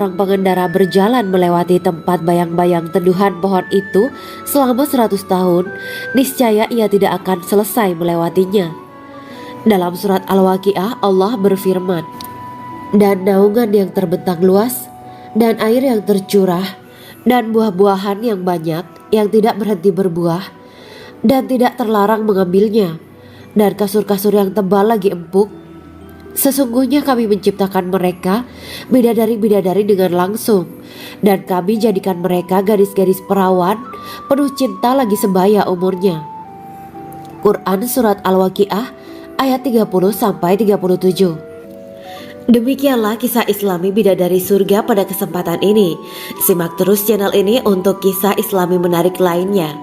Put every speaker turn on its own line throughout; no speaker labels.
Orang pengendara berjalan melewati tempat bayang-bayang teduhan pohon itu selama 100 tahun, niscaya ia tidak akan selesai melewatinya. Dalam surat Al-Waqiah Allah berfirman, "Dan naungan yang terbentang luas, dan air yang tercurah, dan buah-buahan yang banyak yang tidak berhenti berbuah, dan tidak terlarang mengambilnya, dan kasur-kasur yang tebal lagi empuk. Sesungguhnya kami menciptakan mereka bidadari-bidadari dengan langsung, dan kami jadikan mereka gadis-gadis perawan penuh cinta lagi sebaya umurnya." Quran Surat Al-Waqiah ayat 30-37. Demikianlah kisah Islami bidadari surga pada kesempatan ini. Simak terus channel ini untuk kisah Islami menarik lainnya.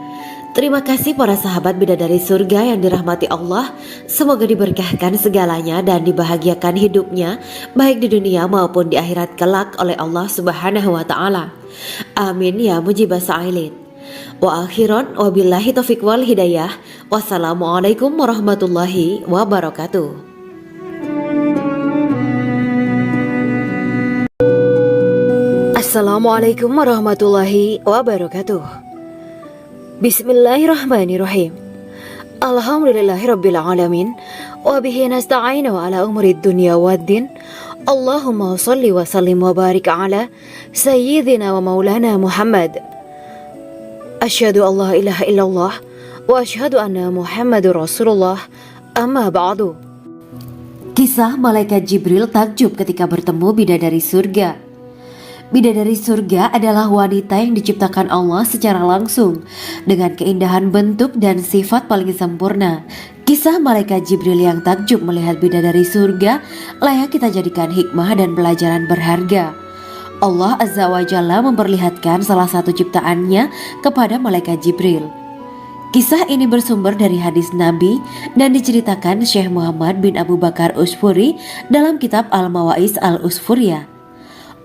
Terima kasih para sahabat bidadari surga yang dirahmati Allah. Semoga diberkahkan segalanya dan dibahagiakan hidupnya baik di dunia maupun di akhirat kelak oleh Allah Subhanahu wa taala. Amin ya mujibah sa'ilin. Wa akhiran wabillahi taufiq wal hidayah. Wassalamualaikum warahmatullahi wabarakatuh. Assalamualaikum warahmatullahi wabarakatuh. Bismillahirrahmanirrahim. Alhamdulillahirabbil alamin wa bihi nasta'inu ala umuri dunya waddin. Allahumma shalli wa sallim wa barik ala sayyidina wa maulana Muhammad. Asyhadu an la ilaha illallah wa asyhadu anna Muhammadur Rasulullah. Amma ba'du. Kisah malaikat Jibril takjub ketika bertemu bidadari surga. Bidadari surga adalah wanita yang diciptakan Allah secara langsung dengan keindahan bentuk dan sifat paling sempurna. Kisah malaikat Jibril yang takjub melihat bidadari surga layak kita jadikan hikmah dan pelajaran berharga. Allah Azza wa Jalla memperlihatkan salah satu ciptaannya kepada malaikat Jibril. Kisah ini bersumber dari hadis Nabi dan diceritakan Syekh Muhammad bin Abu Bakar Usfuri dalam kitab Al-Mawaiz Al-Usfuriyah.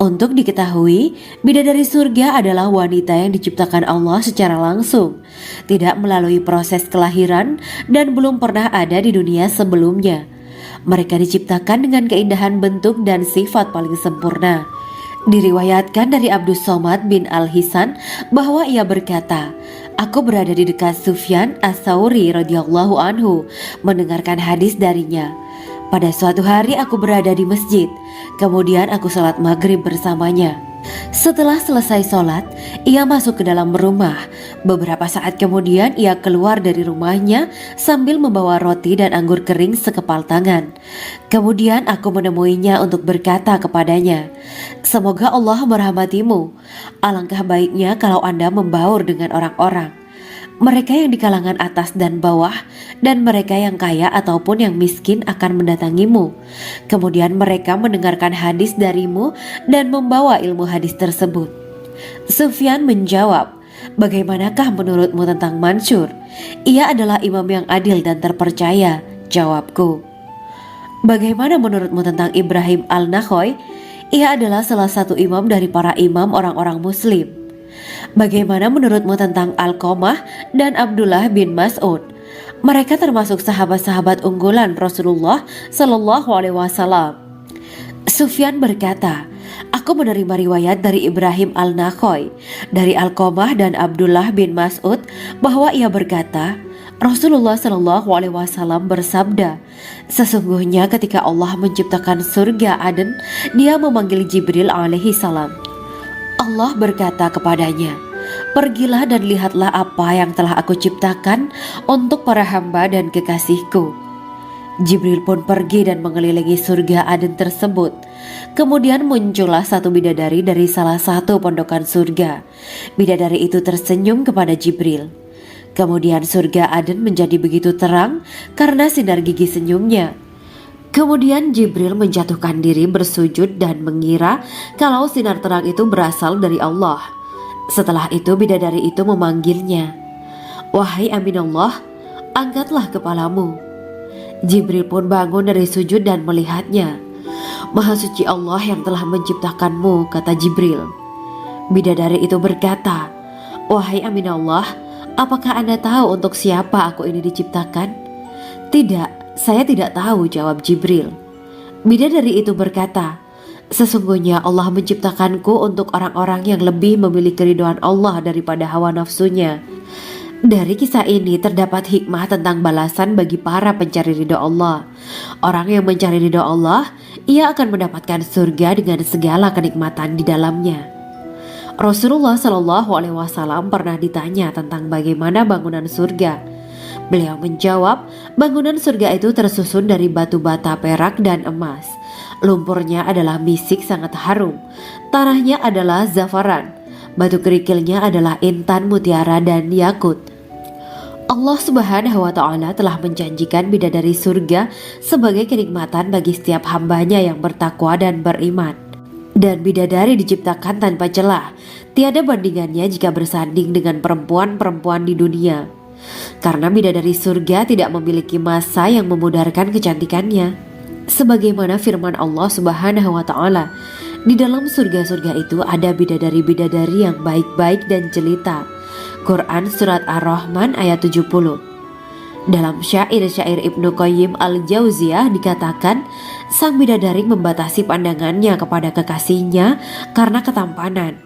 Untuk diketahui, bidadari surga adalah wanita yang diciptakan Allah secara langsung, tidak melalui proses kelahiran dan belum pernah ada di dunia sebelumnya. Mereka diciptakan dengan keindahan bentuk dan sifat paling sempurna. Diriwayatkan dari Abdus Somad bin Al-Hisan bahwa ia berkata, "Aku berada di dekat Sufyan As-Sauri radhiyallahu anhu mendengarkan hadis darinya. Pada suatu hari aku berada di masjid, kemudian aku sholat maghrib bersamanya. Setelah selesai sholat, ia masuk ke dalam rumah. Beberapa saat kemudian ia keluar dari rumahnya sambil membawa roti dan anggur kering sekepal tangan. Kemudian aku menemuinya untuk berkata kepadanya, 'Semoga Allah merahmatimu. Alangkah baiknya kalau Anda membaur dengan orang-orang. Mereka yang di kalangan atas dan bawah, dan mereka yang kaya ataupun yang miskin akan mendatangimu. Kemudian mereka mendengarkan hadis darimu dan membawa ilmu hadis tersebut.' Sufyan menjawab, 'Bagaimanakah menurutmu tentang Mansur? Ia adalah imam yang adil dan terpercaya.' Jawabku. 'Bagaimana menurutmu tentang Ibrahim Al-Nakhoy? Ia adalah salah satu imam dari para imam orang-orang muslim.' 'Bagaimana menurutmu tentang Alqamah dan Abdullah bin Mas'ud? Mereka termasuk sahabat-sahabat unggulan Rasulullah Sallallahu Alaihi Wasallam.' Sufyan berkata, 'Aku menerima riwayat dari Ibrahim Al-Nakhoy, dari Alqamah dan Abdullah bin Mas'ud bahwa ia berkata, Rasulullah Sallallahu Alaihi Wasallam bersabda, sesungguhnya ketika Allah menciptakan surga Aden, Dia memanggil Jibril alaihi salam. Allah berkata kepadanya, pergilah dan lihatlah apa yang telah aku ciptakan untuk para hamba dan kekasihku. Jibril pun pergi dan mengelilingi surga Aden tersebut. Kemudian muncullah satu bidadari dari salah satu pondokan surga. Bidadari itu tersenyum kepada Jibril. Kemudian surga Aden menjadi begitu terang karena sinar gigi senyumnya. Kemudian Jibril menjatuhkan diri bersujud dan mengira kalau sinar terang itu berasal dari Allah. Setelah itu bidadari itu memanggilnya, wahai Aminullah, angkatlah kepalamu. Jibril pun bangun dari sujud dan melihatnya. Maha suci Allah yang telah menciptakanmu, kata Jibril. Bidadari itu berkata, wahai Aminullah, apakah Anda tahu untuk siapa aku ini diciptakan? Tidak, saya tidak tahu, jawab Jibril. Bidadari itu berkata,
Sesungguhnya Allah menciptakanku untuk orang-orang yang lebih memilih keridhaan Allah daripada hawa nafsunya. Dari kisah ini terdapat hikmah tentang balasan bagi para pencari ridho Allah. Orang yang mencari ridho Allah, ia akan mendapatkan surga dengan segala kenikmatan di dalamnya. Rasulullah Shallallahu Alaihi Wasallam pernah ditanya tentang bagaimana bangunan surga. Beliau menjawab, bangunan surga itu tersusun dari batu bata, perak, dan emas. Lumpurnya adalah misik sangat harum, tanahnya adalah zafaran, batu kerikilnya adalah intan, mutiara, dan yakut. Allah Subhanahu wa Ta'ala telah menjanjikan bidadari surga sebagai kenikmatan bagi setiap hambanya yang bertakwa dan beriman. Dan bidadari diciptakan tanpa celah, tiada bandingannya jika bersanding dengan perempuan-perempuan di dunia. Karena bidadari surga tidak memiliki masa yang memudarkan kecantikannya. Sebagaimana firman Allah Subhanahu wa Ta'ala, di dalam surga-surga itu ada bidadari-bidadari yang baik-baik dan jelita. Quran Surat Ar-Rahman ayat 70. Dalam syair-syair Ibnu Qayyim Al-Jauziyah dikatakan, sang bidadari membatasi pandangannya kepada kekasihnya karena ketampanan.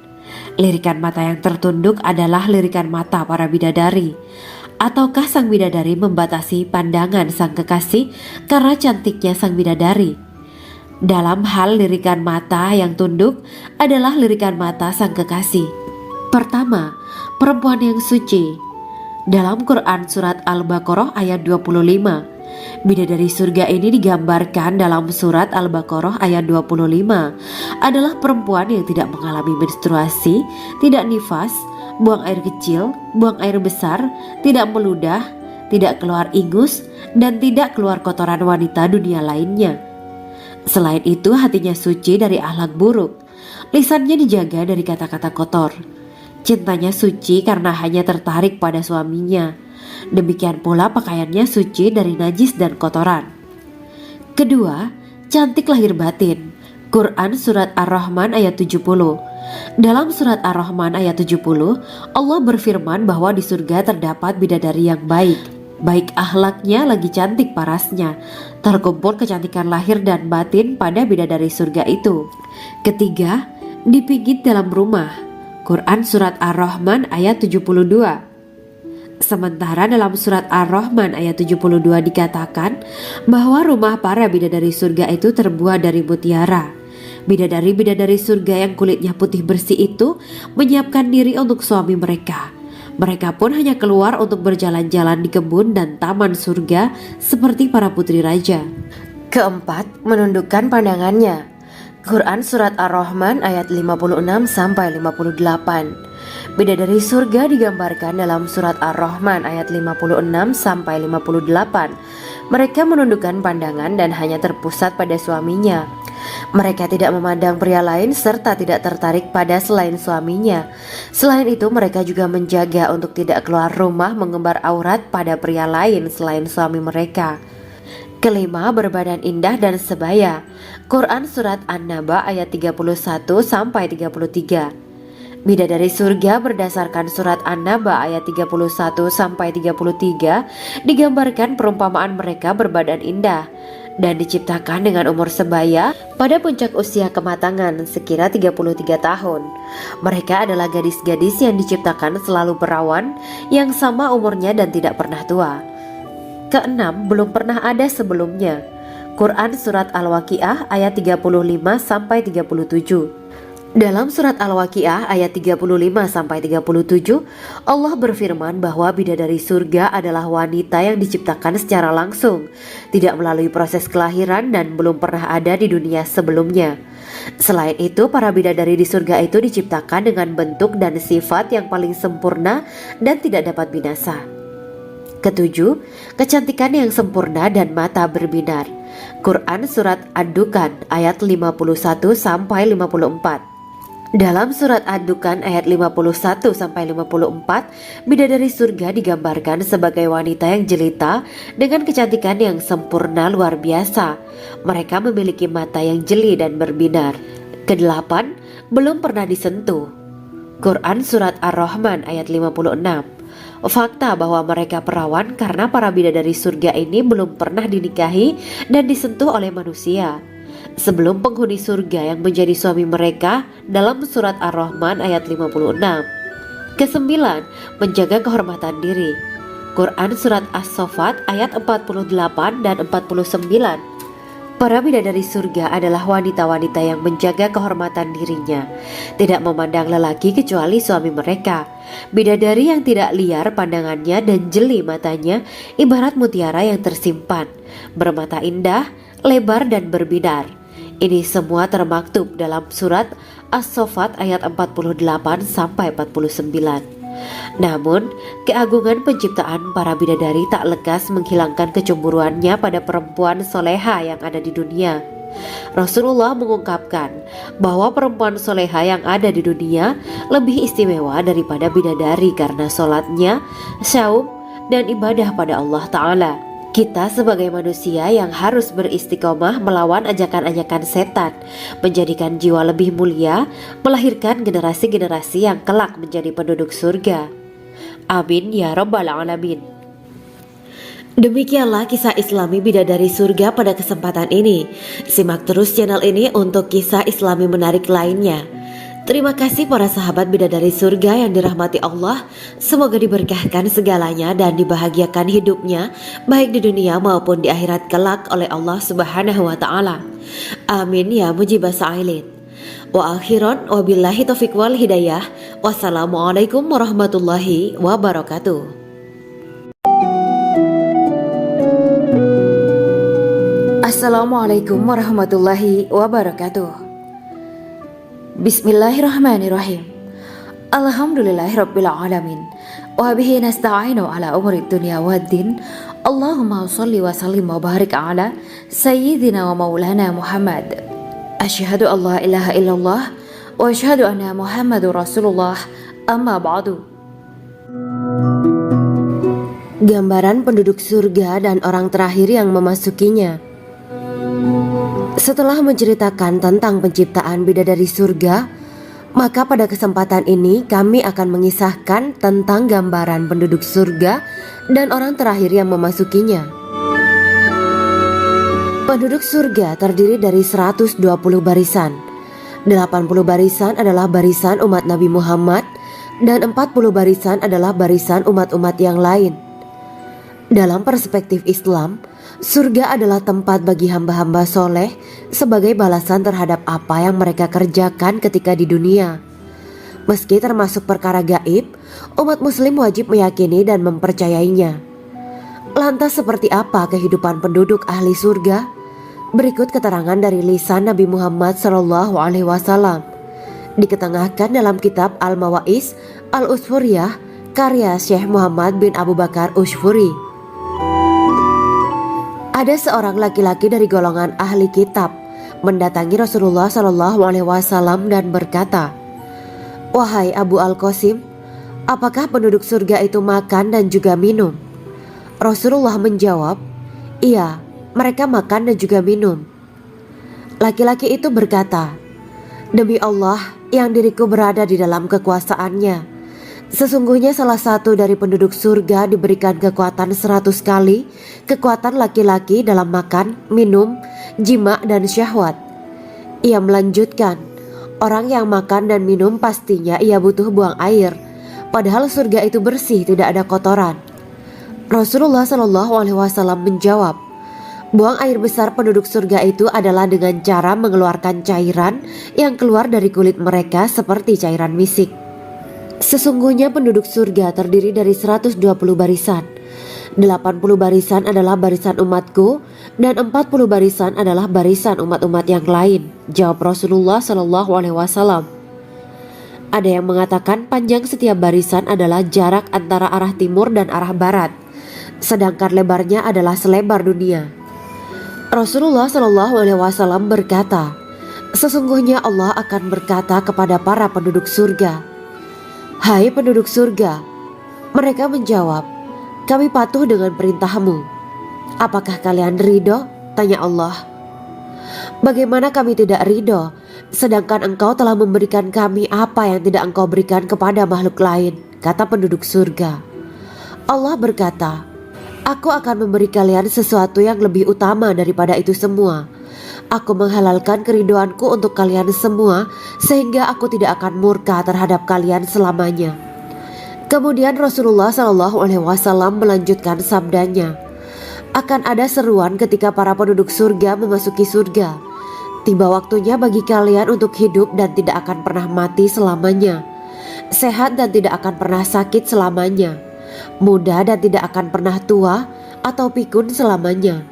Lirikan mata yang tertunduk adalah lirikan mata para bidadari. Ataukah sang bidadari membatasi pandangan sang kekasih karena cantiknya sang bidadari? Dalam hal lirikan mata yang tunduk adalah lirikan mata sang kekasih. Pertama, perempuan yang suci. Dalam Quran Surat Al-Baqarah ayat 25, bidadari surga ini digambarkan dalam Surat Al-Baqarah ayat 25 adalah perempuan yang tidak mengalami menstruasi, tidak nifas, buang air kecil, buang air besar, tidak meludah, tidak keluar ingus, dan tidak keluar kotoran wanita dunia lainnya. Selain itu, hatinya suci dari akhlak buruk, lisannya dijaga dari kata-kata kotor. Cintanya suci karena hanya tertarik pada suaminya. Demikian pula pakaiannya suci dari najis dan kotoran. Kedua, cantik lahir batin. Quran Surat Ar-Rahman ayat 70. Dalam Surat Ar-Rahman ayat 70, Allah berfirman bahwa di surga terdapat bidadari yang baik. Baik akhlaknya lagi cantik parasnya. Terkumpul kecantikan lahir dan batin pada bidadari surga itu. Ketiga, dipijit dalam rumah. Quran Surat Ar-Rahman ayat 72. Sementara dalam Surat Ar-Rahman ayat 72 dikatakan bahwa rumah para bidadari surga itu terbuat dari mutiara. Bidadari-bidadari surga yang kulitnya putih bersih itu menyiapkan diri untuk suami mereka. Mereka pun hanya keluar untuk berjalan-jalan di kebun dan taman surga seperti para putri raja.
Keempat, menundukkan pandangannya. Quran Surat Ar-Rahman ayat 56-58. Bidadari surga digambarkan dalam Surat Ar-Rahman ayat 56-58. Mereka menundukkan pandangan dan hanya terpusat pada suaminya. Mereka tidak memandang pria lain serta tidak tertarik pada selain suaminya. Selain itu, mereka juga menjaga untuk tidak keluar rumah mengembar aurat pada pria lain selain suami mereka. Kelima, berbadan indah dan sebaya. Quran Surat An-Naba ayat 31-33. Bidadari surga berdasarkan Surat An-Naba ayat 31-33 digambarkan perumpamaan mereka berbadan indah dan diciptakan dengan umur sebaya pada puncak usia kematangan sekira 33 tahun. Mereka adalah gadis-gadis yang diciptakan selalu perawan, yang sama umurnya dan tidak pernah tua. Keenam, belum pernah ada sebelumnya. Quran Surat Al-Waqiah ayat 35-37. Dalam Surat Al-Waqiah ayat 35-37, Allah berfirman bahwa bidadari surga adalah wanita yang diciptakan secara langsung, tidak melalui proses kelahiran dan belum pernah ada di dunia sebelumnya. Selain itu, para bidadari di surga itu diciptakan dengan bentuk dan sifat yang paling sempurna dan tidak dapat binasa. Ketujuh, kecantikan yang sempurna dan mata berbinar. Quran Surat Ad-Dukan ayat 51-54. Dalam Surat Ad-Dukan ayat 51-54, bidadari surga digambarkan sebagai wanita yang jelita dengan kecantikan yang sempurna luar biasa. Mereka memiliki mata yang jeli dan berbinar. Kedelapan, belum pernah disentuh. Quran Surat Ar-Rahman ayat 56. Fakta bahwa mereka perawan karena para bidadari surga ini belum pernah dinikahi dan disentuh oleh manusia.
sebelum penghuni surga yang menjadi suami mereka dalam surat Ar-Rahman ayat 56. Kesembilan, menjaga kehormatan diri. Quran surat As-Saffat ayat 48 dan 49. Para bidadari surga adalah wanita-wanita yang menjaga kehormatan dirinya, tidak memandang lelaki kecuali suami mereka. Bidadari yang tidak liar pandangannya dan jeli matanya ibarat mutiara yang tersimpan, bermata indah, lebar dan berbinar. Ini semua termaktub dalam surat As-Saffat ayat 48 sampai 49. Namun, keagungan penciptaan para bidadari tak lekas menghilangkan kecemburuannya pada perempuan soleha yang ada di dunia. Rasulullah mengungkapkan bahwa perempuan soleha yang ada di dunia lebih istimewa daripada bidadari karena sholatnya, syaum, dan ibadah pada Allah Ta'ala. Kita sebagai manusia yang harus beristiqomah melawan ajakan-ajakan setan, menjadikan jiwa lebih mulia, melahirkan generasi-generasi yang kelak menjadi penduduk surga. Amin ya rabbal alamin.
Demikianlah kisah Islami bidadari surga pada kesempatan ini. Simak terus channel ini untuk kisah Islami menarik lainnya. Terima kasih para sahabat bidadari surga yang dirahmati Allah. Semoga diberkahkan segalanya dan dibahagiakan hidupnya, baik di dunia maupun di akhirat kelak oleh Allah Subhanahu wa Ta'ala. Amin ya mujibah sa'ilin. Wa akhiran wabillahi taufiq wal hidayah. Wassalamualaikum warahmatullahi wabarakatuh.
Assalamualaikum warahmatullahi wabarakatuh. Bismillahirrahmanirrahim. Alhamdulillahirabbil alamin. Wa bihi nasta'inu ala umurid dunya waddin. Allahumma shalli wa sallim wa barik ala sayyidina wa maulana Muhammad. Asyhadu an la ilaha illallah wa asyhadu anna Muhammadur Rasulullah. Amma ba'du.
Gambaran penduduk surga dan orang terakhir yang memasukinya. Setelah menceritakan tentang penciptaan bidadari surga, maka pada kesempatan ini kami akan mengisahkan tentang gambaran penduduk surga dan orang terakhir yang memasukinya. Penduduk surga terdiri dari 120 barisan. 80 barisan adalah barisan umat Nabi Muhammad dan 40 barisan adalah barisan umat-umat yang lain. Dalam perspektif Islam, surga adalah tempat bagi hamba-hamba soleh sebagai balasan terhadap apa yang mereka kerjakan ketika di dunia. Meski termasuk perkara gaib, umat muslim wajib meyakini dan mempercayainya. Lantas seperti apa kehidupan penduduk ahli surga? Berikut keterangan dari lisan Nabi Muhammad SAW, diketengahkan dalam kitab Al-Mawaiz Al-Usfuriyah karya Syekh Muhammad bin Abu Bakar Usfuri. Ada seorang laki-laki dari golongan ahli kitab mendatangi Rasulullah SAW dan berkata, "Wahai Abu Al-Qasim, apakah penduduk surga itu makan dan juga minum?" Rasulullah menjawab, "Iya, mereka makan dan juga minum." Laki-laki itu berkata, "Demi Allah yang diriku berada di dalam kekuasaannya, sesungguhnya salah satu dari penduduk surga diberikan kekuatan 100 kali kekuatan laki-laki dalam makan, minum, jima, dan syahwat." Ia melanjutkan, "Orang yang makan dan minum pastinya ia butuh buang air, padahal surga itu bersih, tidak ada kotoran." Rasulullah SAW menjawab, "Buang air besar penduduk surga itu adalah dengan cara mengeluarkan cairan yang keluar dari kulit mereka seperti cairan misik." Sesungguhnya penduduk surga terdiri dari 120 barisan. 80 barisan adalah barisan umatku dan 40 barisan adalah barisan umat-umat yang lain, jawab Rasulullah SAW. Ada yang mengatakan panjang setiap barisan adalah jarak antara arah timur dan arah barat, sedangkan lebarnya adalah selebar dunia. Rasulullah SAW berkata, "Sesungguhnya Allah akan berkata kepada para penduduk surga, 'Hai penduduk surga,' mereka menjawab, 'Kami patuh dengan perintahmu.' 'Apakah kalian ridho?' tanya Allah. 'Bagaimana kami tidak ridho, sedangkan engkau telah memberikan kami apa yang tidak engkau berikan kepada makhluk lain,' kata penduduk surga. Allah berkata, 'Aku akan memberi kalian sesuatu yang lebih utama daripada itu semua. Aku menghalalkan keriduanku untuk kalian semua sehingga aku tidak akan murka terhadap kalian selamanya. Kemudian Rasulullah SAW melanjutkan sabdanya, akan ada seruan ketika para penduduk surga memasuki surga. Tiba waktunya bagi kalian untuk hidup dan tidak akan pernah mati selamanya, sehat dan tidak akan pernah sakit selamanya, muda dan tidak akan pernah tua atau pikun selamanya,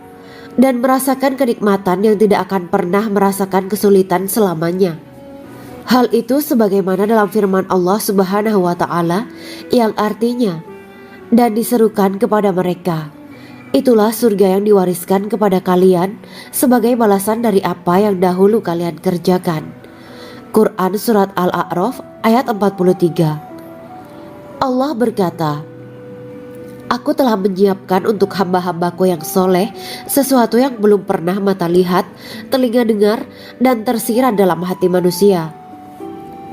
dan merasakan kenikmatan yang tidak akan pernah merasakan kesulitan selamanya. Hal itu sebagaimana dalam firman Allah Subhanahu wa Ta'ala yang artinya, dan diserukan kepada mereka, itulah surga yang diwariskan kepada kalian sebagai balasan dari apa yang dahulu kalian kerjakan. Quran Surat Al-A'raf ayat 43. Allah berkata, Aku telah menyiapkan untuk hamba-hambaku yang soleh sesuatu yang belum pernah mata lihat, telinga dengar, dan tersirat dalam hati manusia.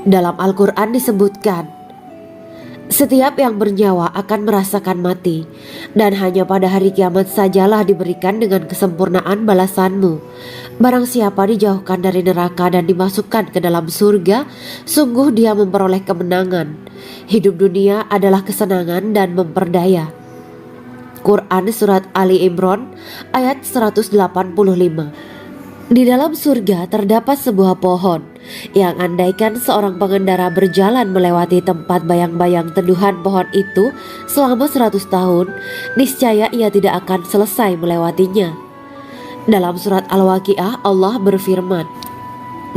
Dalam Al-Quran disebutkan, setiap yang bernyawa akan merasakan mati, dan hanya pada hari kiamat sajalah diberikan dengan kesempurnaan balasanmu. Barang siapa dijauhkan dari neraka dan dimasukkan ke dalam surga, sungguh dia memperoleh kemenangan. Hidup dunia adalah kesenangan dan memperdaya. Quran Surat Ali Imran ayat 185. Di dalam surga terdapat sebuah pohon yang andaikan seorang pengendara berjalan melewati tempat bayang-bayang teduhan pohon itu selama 100 tahun, niscaya ia tidak akan selesai melewatinya. Dalam surat Al-Waqiah Allah berfirman,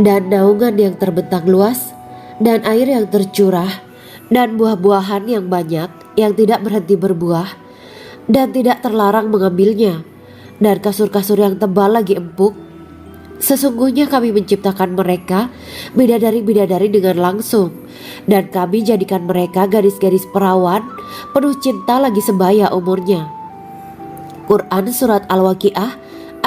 dan naungan yang terbentang luas, dan air yang tercurah, dan buah-buahan yang banyak yang tidak berhenti berbuah, dan tidak terlarang mengambilnya, dan kasur-kasur yang tebal lagi empuk. Sesungguhnya kami menciptakan mereka bidadari-bidadari dengan langsung, dan kami jadikan mereka gadis-gadis perawan penuh cinta lagi sebaya umurnya. Quran Surat Al-Waqiah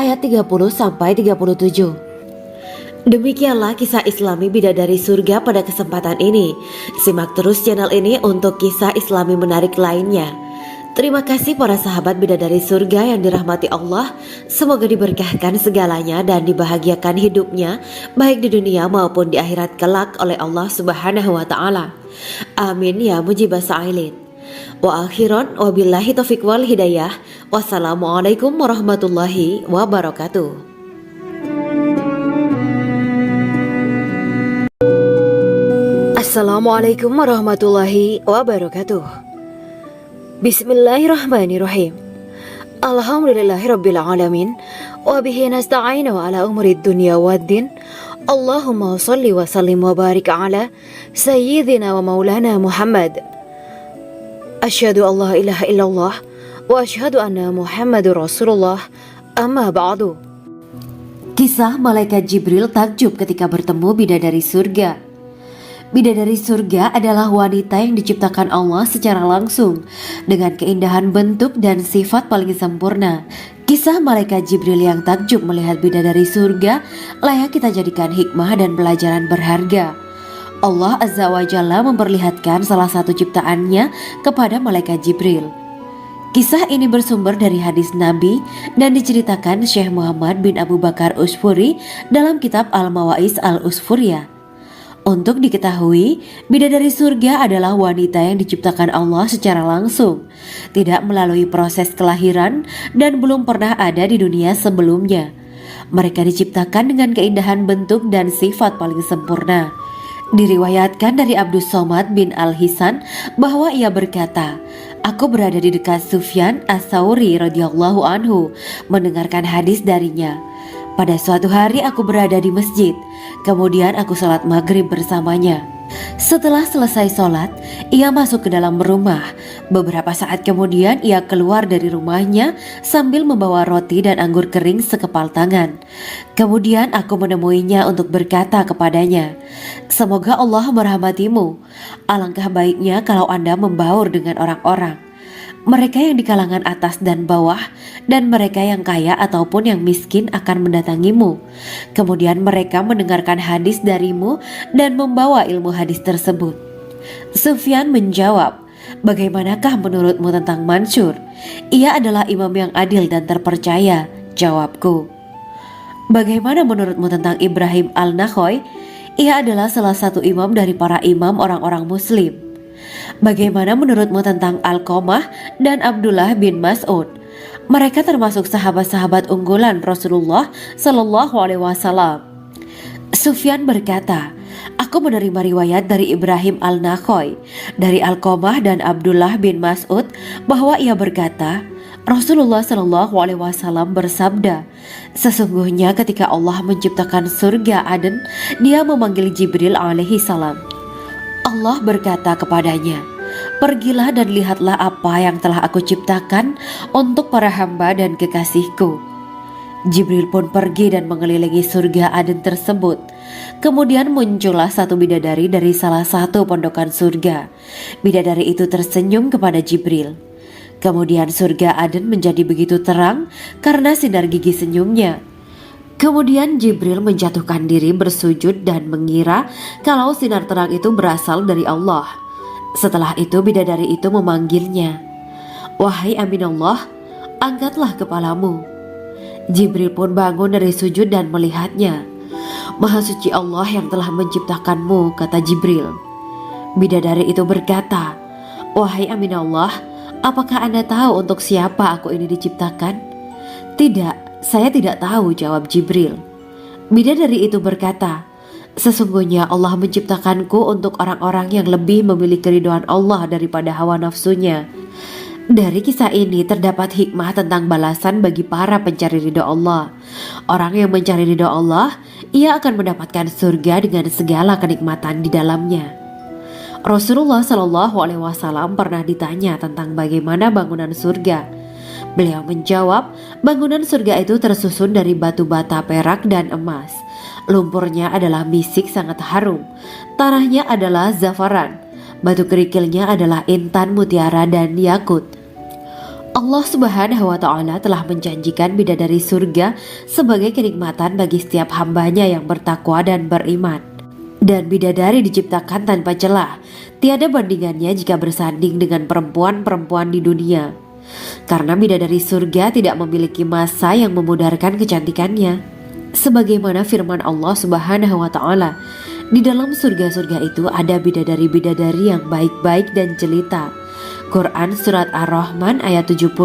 ayat 30-37. Demikianlah kisah Islami bidadari surga pada kesempatan ini. Simak terus channel ini untuk kisah Islami menarik lainnya. Terima kasih para sahabat bidadari surga yang dirahmati Allah. Semoga diberkahkan segalanya dan dibahagiakan hidupnya baik di dunia maupun di akhirat kelak oleh Allah Subhanahu wa Ta'ala. Amin ya mujibah sa'ilin. Wa akhiran wabillahi taufiq wal hidayah. Wassalamualaikum warahmatullahi wabarakatuh.
Assalamualaikum warahmatullahi wabarakatuh. Bismillahirrahmanirrahim. Alhamdulillahirabbil alamin wa bihi nasta'inu ala umuri dunya waddin. Allahumma shalli wa sallim wa barik ala sayyidina wa maulana Muhammad. Asyhadu an la ilaha illallah wa asyhadu anna Muhammadur Rasulullah. Amma ba'du.
Kisah malaikat Jibril takjub ketika bertemu bidadari surga. Bidadari surga adalah wanita yang diciptakan Allah secara langsung dengan keindahan bentuk dan sifat paling sempurna. Kisah malaikat Jibril yang takjub melihat bidadari surga layak kita jadikan hikmah dan pelajaran berharga. Allah Azza wa Jalla memperlihatkan salah satu ciptaannya kepada malaikat Jibril. Kisah ini bersumber dari hadis Nabi dan diceritakan Syekh Muhammad bin Abu Bakar Usfuri dalam kitab Al-Mawaiz Al-Usfuriyah. Untuk diketahui, bidadari surga adalah wanita yang diciptakan Allah secara langsung, tidak melalui proses kelahiran dan belum pernah ada di dunia sebelumnya. Mereka diciptakan dengan keindahan bentuk dan sifat paling sempurna. Diriwayatkan dari Abdus Somad bin Al-Hisan bahwa ia berkata, aku berada di dekat Sufyan As-Sauri radhiyallahu anhu mendengarkan hadis darinya. Pada suatu hari aku berada di masjid, kemudian aku sholat maghrib bersamanya. Setelah selesai sholat, ia masuk ke dalam rumah. Beberapa saat kemudian ia keluar dari rumahnya sambil membawa roti dan anggur kering sekepal tangan. Kemudian aku menemuinya untuk berkata kepadanya, semoga Allah merahmatimu. Alangkah baiknya kalau Anda membaur dengan orang-orang. Mereka yang di kalangan atas dan bawah, dan mereka yang kaya ataupun yang miskin akan mendatangimu. Kemudian mereka mendengarkan hadis darimu dan membawa ilmu hadis tersebut. Sufyan menjawab, bagaimanakah menurutmu tentang Mansur? Ia adalah imam yang adil dan terpercaya, jawabku. Bagaimana menurutmu tentang Ibrahim al-Nakhoy? Ia adalah salah satu imam dari para imam orang-orang muslim. Bagaimana menurutmu tentang Alqamah dan Abdullah bin Mas'ud? Mereka termasuk sahabat-sahabat unggulan Rasulullah Shallallahu Alaihi Wasallam. Sufyan berkata, aku menerima riwayat dari Ibrahim al-Nakhoy, dari Alqamah dan Abdullah bin Mas'ud bahwa ia berkata, Rasulullah Shallallahu Alaihi Wasallam bersabda, sesungguhnya ketika Allah menciptakan surga Aden, Dia memanggil Jibril alaihi salam. Allah berkata kepadanya, pergilah dan lihatlah apa yang telah aku ciptakan untuk para hamba dan kekasihku. Jibril pun pergi dan mengelilingi surga Aden tersebut. Kemudian muncullah satu bidadari dari salah satu pondokan surga. Bidadari itu tersenyum kepada Jibril. Kemudian surga Aden menjadi begitu terang karena sinar gigi senyumnya. Kemudian Jibril menjatuhkan diri bersujud dan mengira kalau sinar terang itu berasal dari Allah. Setelah itu bidadari itu memanggilnya, wahai Aminullah, angkatlah kepalamu. Jibril pun bangun dari sujud dan melihatnya. Maha suci Allah yang telah menciptakanmu, kata Jibril. Bidadari itu berkata, wahai Aminullah, apakah Anda tahu untuk siapa aku ini diciptakan? Tidak, saya tidak tahu, jawab Jibril. Bidadari itu berkata, sesungguhnya Allah menciptakanku untuk orang-orang yang lebih memilih keridhaan Allah daripada hawa nafsunya. Dari kisah ini terdapat hikmah tentang balasan bagi para pencari ridho Allah. Orang yang mencari ridho Allah, ia akan mendapatkan surga dengan segala kenikmatan di dalamnya. Rasulullah Shallallahu Alaihi Wasallam pernah ditanya tentang bagaimana bangunan surga. Beliau menjawab, bangunan surga itu tersusun dari batu bata, perak, dan emas. Lumpurnya adalah misik sangat harum, tanahnya adalah zafaran, batu kerikilnya adalah intan, mutiara, dan yakut. Allah Subhanahu wa Ta'ala telah menjanjikan bidadari surga sebagai kenikmatan bagi setiap hambanya yang bertakwa dan beriman. Dan bidadari diciptakan tanpa celah, tiada bandingannya jika bersanding dengan perempuan-perempuan di dunia. Karena bidadari surga tidak memiliki masa yang memudarkan kecantikannya. Sebagaimana firman Allah Subhanahu wa Ta'ala, di dalam surga-surga itu ada bidadari-bidadari yang baik-baik dan jelita. Quran Surat Ar-Rahman ayat 70.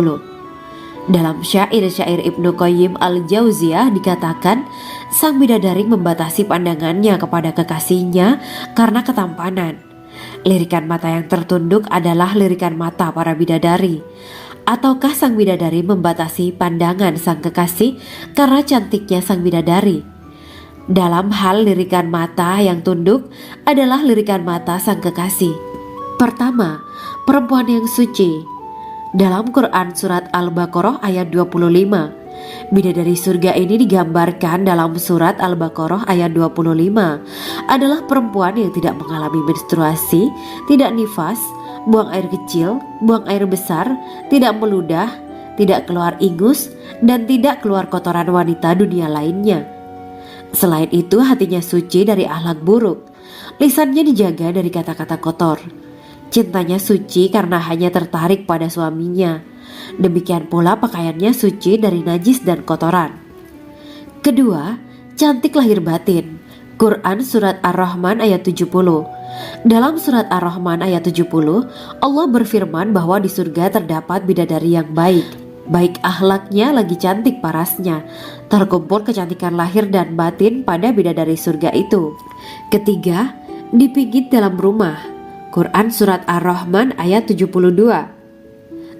Dalam syair-syair Ibnu Qayyim al-Jauziyah dikatakan, sang bidadari membatasi pandangannya kepada kekasihnya karena ketampanan. Lirikan mata yang tertunduk adalah lirikan mata para bidadari. Ataukah sang bidadari membatasi pandangan sang kekasih karena cantiknya sang bidadari? Dalam hal lirikan mata yang tunduk adalah lirikan mata sang kekasih. Pertama, perempuan yang suci. Dalam Quran Surat Al-Baqarah ayat 25, bidadari surga ini digambarkan dalam Surat Al-Baqarah ayat 25 adalah perempuan yang tidak mengalami menstruasi, tidak nifas, buang air kecil, buang air besar, tidak meludah, tidak keluar ingus, dan tidak keluar kotoran wanita dunia lainnya. Selain itu, hatinya suci dari akhlak buruk, lisannya dijaga dari kata-kata kotor. Cintanya suci karena hanya tertarik pada suaminya. Demikian pula pakaiannya suci dari najis dan kotoran. Kedua, cantik lahir batin. Quran Surat Ar-Rahman ayat 70. Dalam Surat Ar-Rahman ayat 70, Allah berfirman bahwa di surga terdapat bidadari yang baik. Baik akhlaknya lagi cantik parasnya. Terkumpul kecantikan lahir dan batin pada bidadari surga itu. Ketiga, dipijit dalam rumah. Quran Surat Ar-Rahman ayat 72.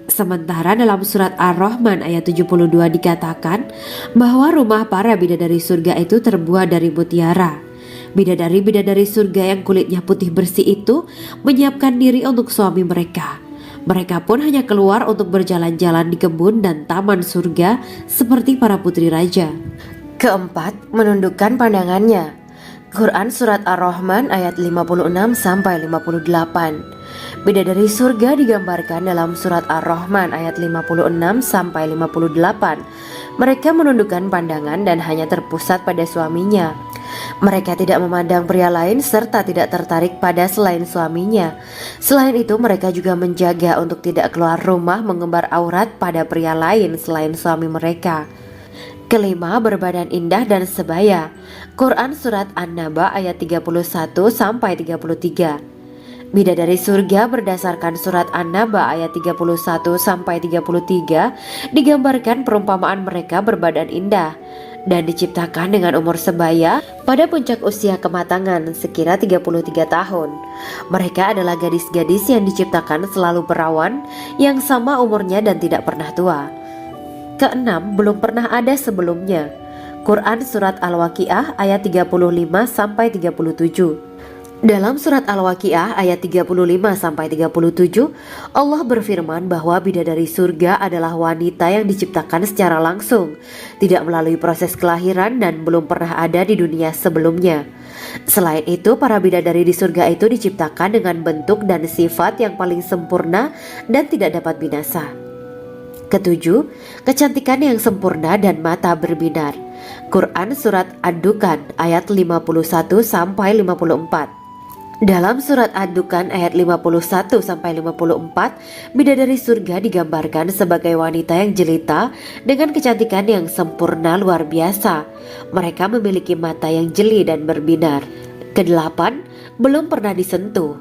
Sementara dalam Surat Ar-Rahman ayat 72 dikatakan bahwa rumah para bidadari surga itu terbuat dari mutiara. Bidadari-bidadari surga yang kulitnya putih bersih itu menyiapkan diri untuk suami mereka. Mereka pun hanya keluar untuk berjalan-jalan di kebun dan taman surga seperti para putri raja.
Keempat, menundukkan pandangannya. Quran Surat Ar-Rahman ayat 56-58. Bidadari surga digambarkan dalam Surat Ar-Rahman ayat 56-58. Mereka menundukkan pandangan dan hanya terpusat pada suaminya. Mereka tidak memandang pria lain serta tidak tertarik pada selain suaminya. Selain itu, mereka juga menjaga untuk tidak keluar rumah mengembar aurat pada pria lain selain suami mereka.
Kelima, berbadan indah dan sebaya. Quran Surat An-Naba ayat 31-33. Bidadari surga berdasarkan Surat An-Naba ayat 31-33 digambarkan perumpamaan mereka berbadan indah dan diciptakan dengan umur sebaya pada puncak usia kematangan sekira 33 tahun. Mereka adalah gadis-gadis yang diciptakan selalu perawan yang sama umurnya dan tidak pernah tua. Keenam, belum pernah ada sebelumnya. Quran Surat Al-Waqiah ayat 35-37. Dalam surat Al-Waqiah ayat 35-37, Allah berfirman bahwa bidadari surga adalah wanita yang diciptakan secara langsung, tidak melalui proses kelahiran dan belum pernah ada di dunia sebelumnya. Selain itu, para bidadari di surga itu diciptakan dengan bentuk dan sifat yang paling sempurna dan tidak dapat binasa. Ketujuh, kecantikan yang sempurna dan mata berbinar. Quran Surat Ad-Dukan ayat 51-54. Dalam surat Ad-Dukan ayat 51-54, bidadari surga digambarkan sebagai wanita yang jelita dengan kecantikan yang sempurna luar biasa. Mereka memiliki mata yang jeli dan berbinar. Kedelapan, belum pernah disentuh.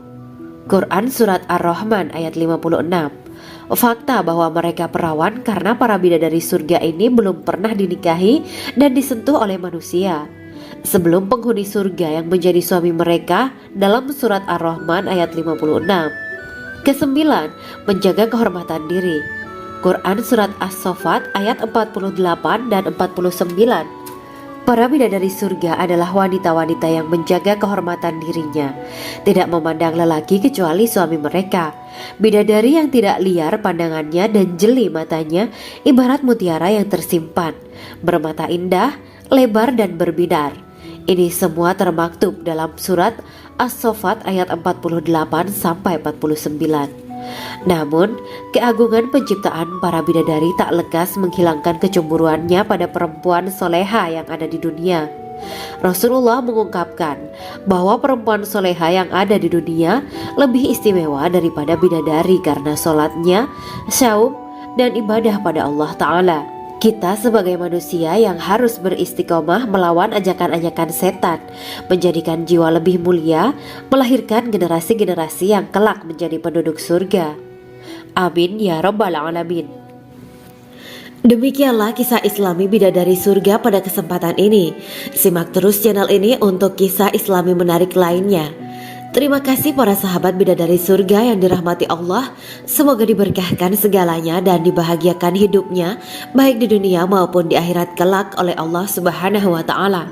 Quran Surat Ar-Rahman ayat 56. Fakta bahwa mereka perawan karena para bidadari surga ini belum pernah dinikahi dan disentuh oleh manusia sebelum penghuni surga yang menjadi suami mereka dalam surat Ar-Rahman ayat 56. Kesembilan, menjaga kehormatan diri. Quran Surat As-Saffat ayat 48 dan 49. Para bidadari surga adalah wanita-wanita yang menjaga kehormatan dirinya, tidak memandang lelaki kecuali suami mereka. Bidadari yang tidak liar pandangannya dan jeli matanya ibarat mutiara yang tersimpan, bermata indah, lebar dan berbinar. Ini semua termaktub dalam surat As-Saffat ayat 48-49. Namun, keagungan penciptaan para bidadari tak lekas menghilangkan kecemburuannya pada perempuan soleha yang ada di dunia. Rasulullah mengungkapkan bahwa perempuan soleha yang ada di dunia lebih istimewa daripada bidadari karena sholatnya, syaum, dan ibadah pada Allah Ta'ala. Kita sebagai manusia yang harus beristiqomah melawan ajakan-ajakan setan, menjadikan jiwa lebih mulia, melahirkan generasi-generasi yang kelak menjadi penduduk surga. Amin ya Rabbal Alamin.
Demikianlah kisah Islami bidadari surga pada kesempatan ini. Simak terus channel ini untuk kisah Islami menarik lainnya. Terima kasih para sahabat bidadari surga yang dirahmati Allah. Semoga diberkahkan segalanya dan dibahagiakan hidupnya baik di dunia maupun di akhirat kelak oleh Allah Subhanahu wa taala.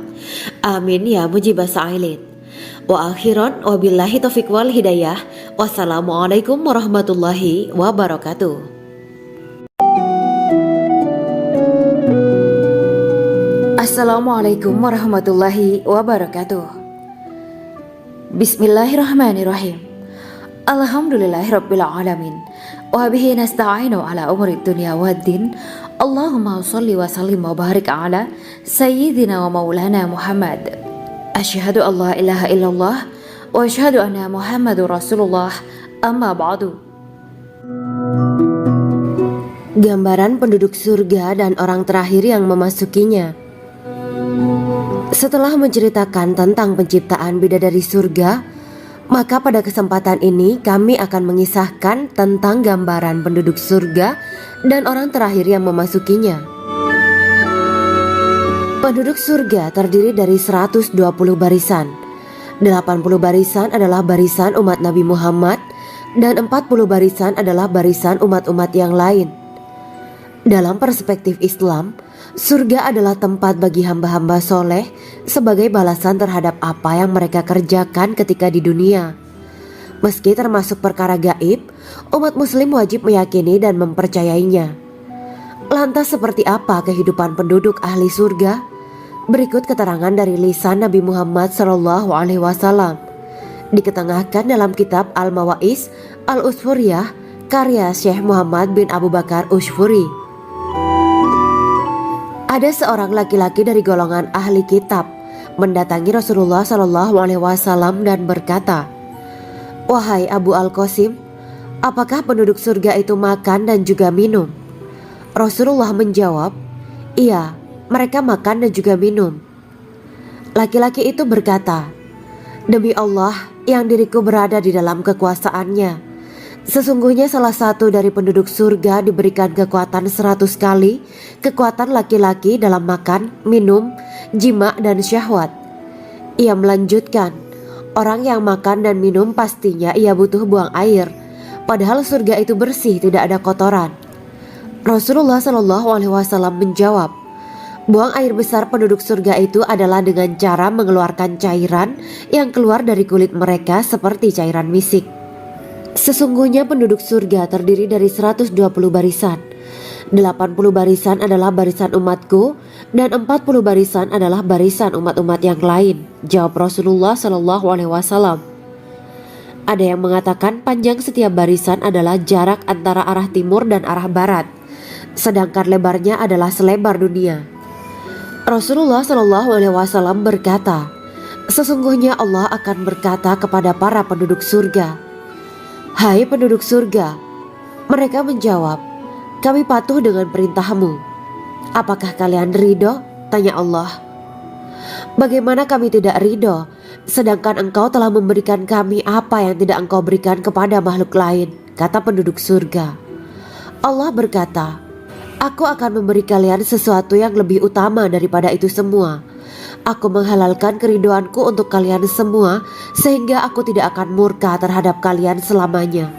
Amin ya mujibah sa'ilin. Wa akhiran wabillahi taufiq wal hidayah. Wassalamualaikum warahmatullahi wabarakatuh.
Assalamualaikum warahmatullahi wabarakatuh. Bismillahirrahmanirrahim. Alhamdulillahirabbil alamin. Wa bihi nasta'inu ala umuri dunya waddin. Allahumma shalli wa sallim wa barik ala sayyidina wa maulana Muhammad. Asyhadu an la ilaha illallah wa asyhadu anna Muhammadur Rasulullah. Amma ba'du.
Gambaran penduduk surga dan orang terakhir yang memasukinya. Setelah menceritakan tentang penciptaan bidadari surga, maka pada kesempatan ini kami akan mengisahkan tentang gambaran penduduk surga dan orang terakhir yang memasukinya. Penduduk surga terdiri dari 120 barisan. 80 barisan adalah barisan umat Nabi Muhammad dan 40 barisan adalah barisan umat-umat yang lain. Dalam perspektif Islam, surga adalah tempat bagi hamba-hamba soleh sebagai balasan terhadap apa yang mereka kerjakan ketika di dunia. Meski termasuk perkara gaib, umat muslim wajib meyakini dan mempercayainya. Lantas seperti apa kehidupan penduduk ahli surga? Berikut keterangan dari lisan Nabi Muhammad SAW. Diketengahkan dalam kitab Al-Mawais Al-Usfuriyah karya Syekh Muhammad bin Abu Bakar Ushfuri. Ada seorang laki-laki dari golongan ahli kitab mendatangi Rasulullah SAW dan berkata, "Wahai Abu Al-Qasim, apakah penduduk surga itu makan dan juga minum?" Rasulullah menjawab, "Iya, mereka makan dan juga minum. Laki-laki itu berkata, "Demi Allah yang diriku berada di dalam kekuasaannya, sesungguhnya salah satu dari penduduk surga diberikan kekuatan 100 kali kekuatan laki-laki dalam makan, minum, jima dan syahwat." Ia melanjutkan, "Orang yang makan dan minum pastinya ia butuh buang air, padahal surga itu bersih, tidak ada kotoran." Rasulullah Shallallahu Alaihi Wasallam menjawab, "Buang air besar penduduk surga itu adalah dengan cara mengeluarkan cairan yang keluar dari kulit mereka seperti cairan misik. Sesungguhnya penduduk surga terdiri dari 120 barisan. 80 barisan adalah barisan umatku dan 40 barisan adalah barisan umat-umat yang lain," jawab Rasulullah Shallallahu Alaihi Wasallam. Ada yang mengatakan panjang setiap barisan adalah jarak antara arah timur dan arah barat, sedangkan lebarnya adalah selebar dunia. Rasulullah Shallallahu Alaihi Wasallam berkata, "Sesungguhnya Allah akan berkata kepada para penduduk surga, 'Hai penduduk surga,' mereka menjawab, 'Kami patuh dengan perintahmu.' 'Apakah kalian ridho?' tanya Allah. 'Bagaimana kami tidak ridho, sedangkan engkau telah memberikan kami apa yang tidak engkau berikan kepada makhluk lain,' kata penduduk surga. Allah berkata, 'Aku akan memberi kalian sesuatu yang lebih utama daripada itu semua. Aku menghalalkan keridoanku untuk kalian semua sehingga aku tidak akan murka terhadap kalian selamanya.'"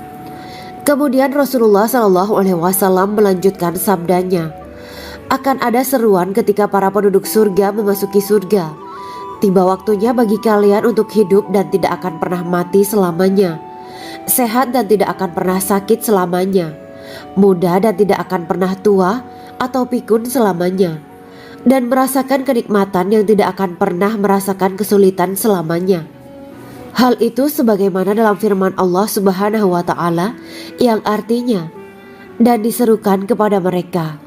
Kemudian Rasulullah Shallallahu Alaihi Wasallam melanjutkan sabdanya, "Akan ada seruan ketika para penduduk surga memasuki surga. Tiba waktunya bagi kalian untuk hidup dan tidak akan pernah mati selamanya, sehat dan tidak akan pernah sakit selamanya, muda dan tidak akan pernah tua atau pikun selamanya, dan merasakan kenikmatan yang tidak akan pernah merasakan kesulitan selamanya." Hal itu sebagaimana dalam firman Allah Subhanahu wa Ta'ala yang artinya, "Dan diserukan kepada mereka,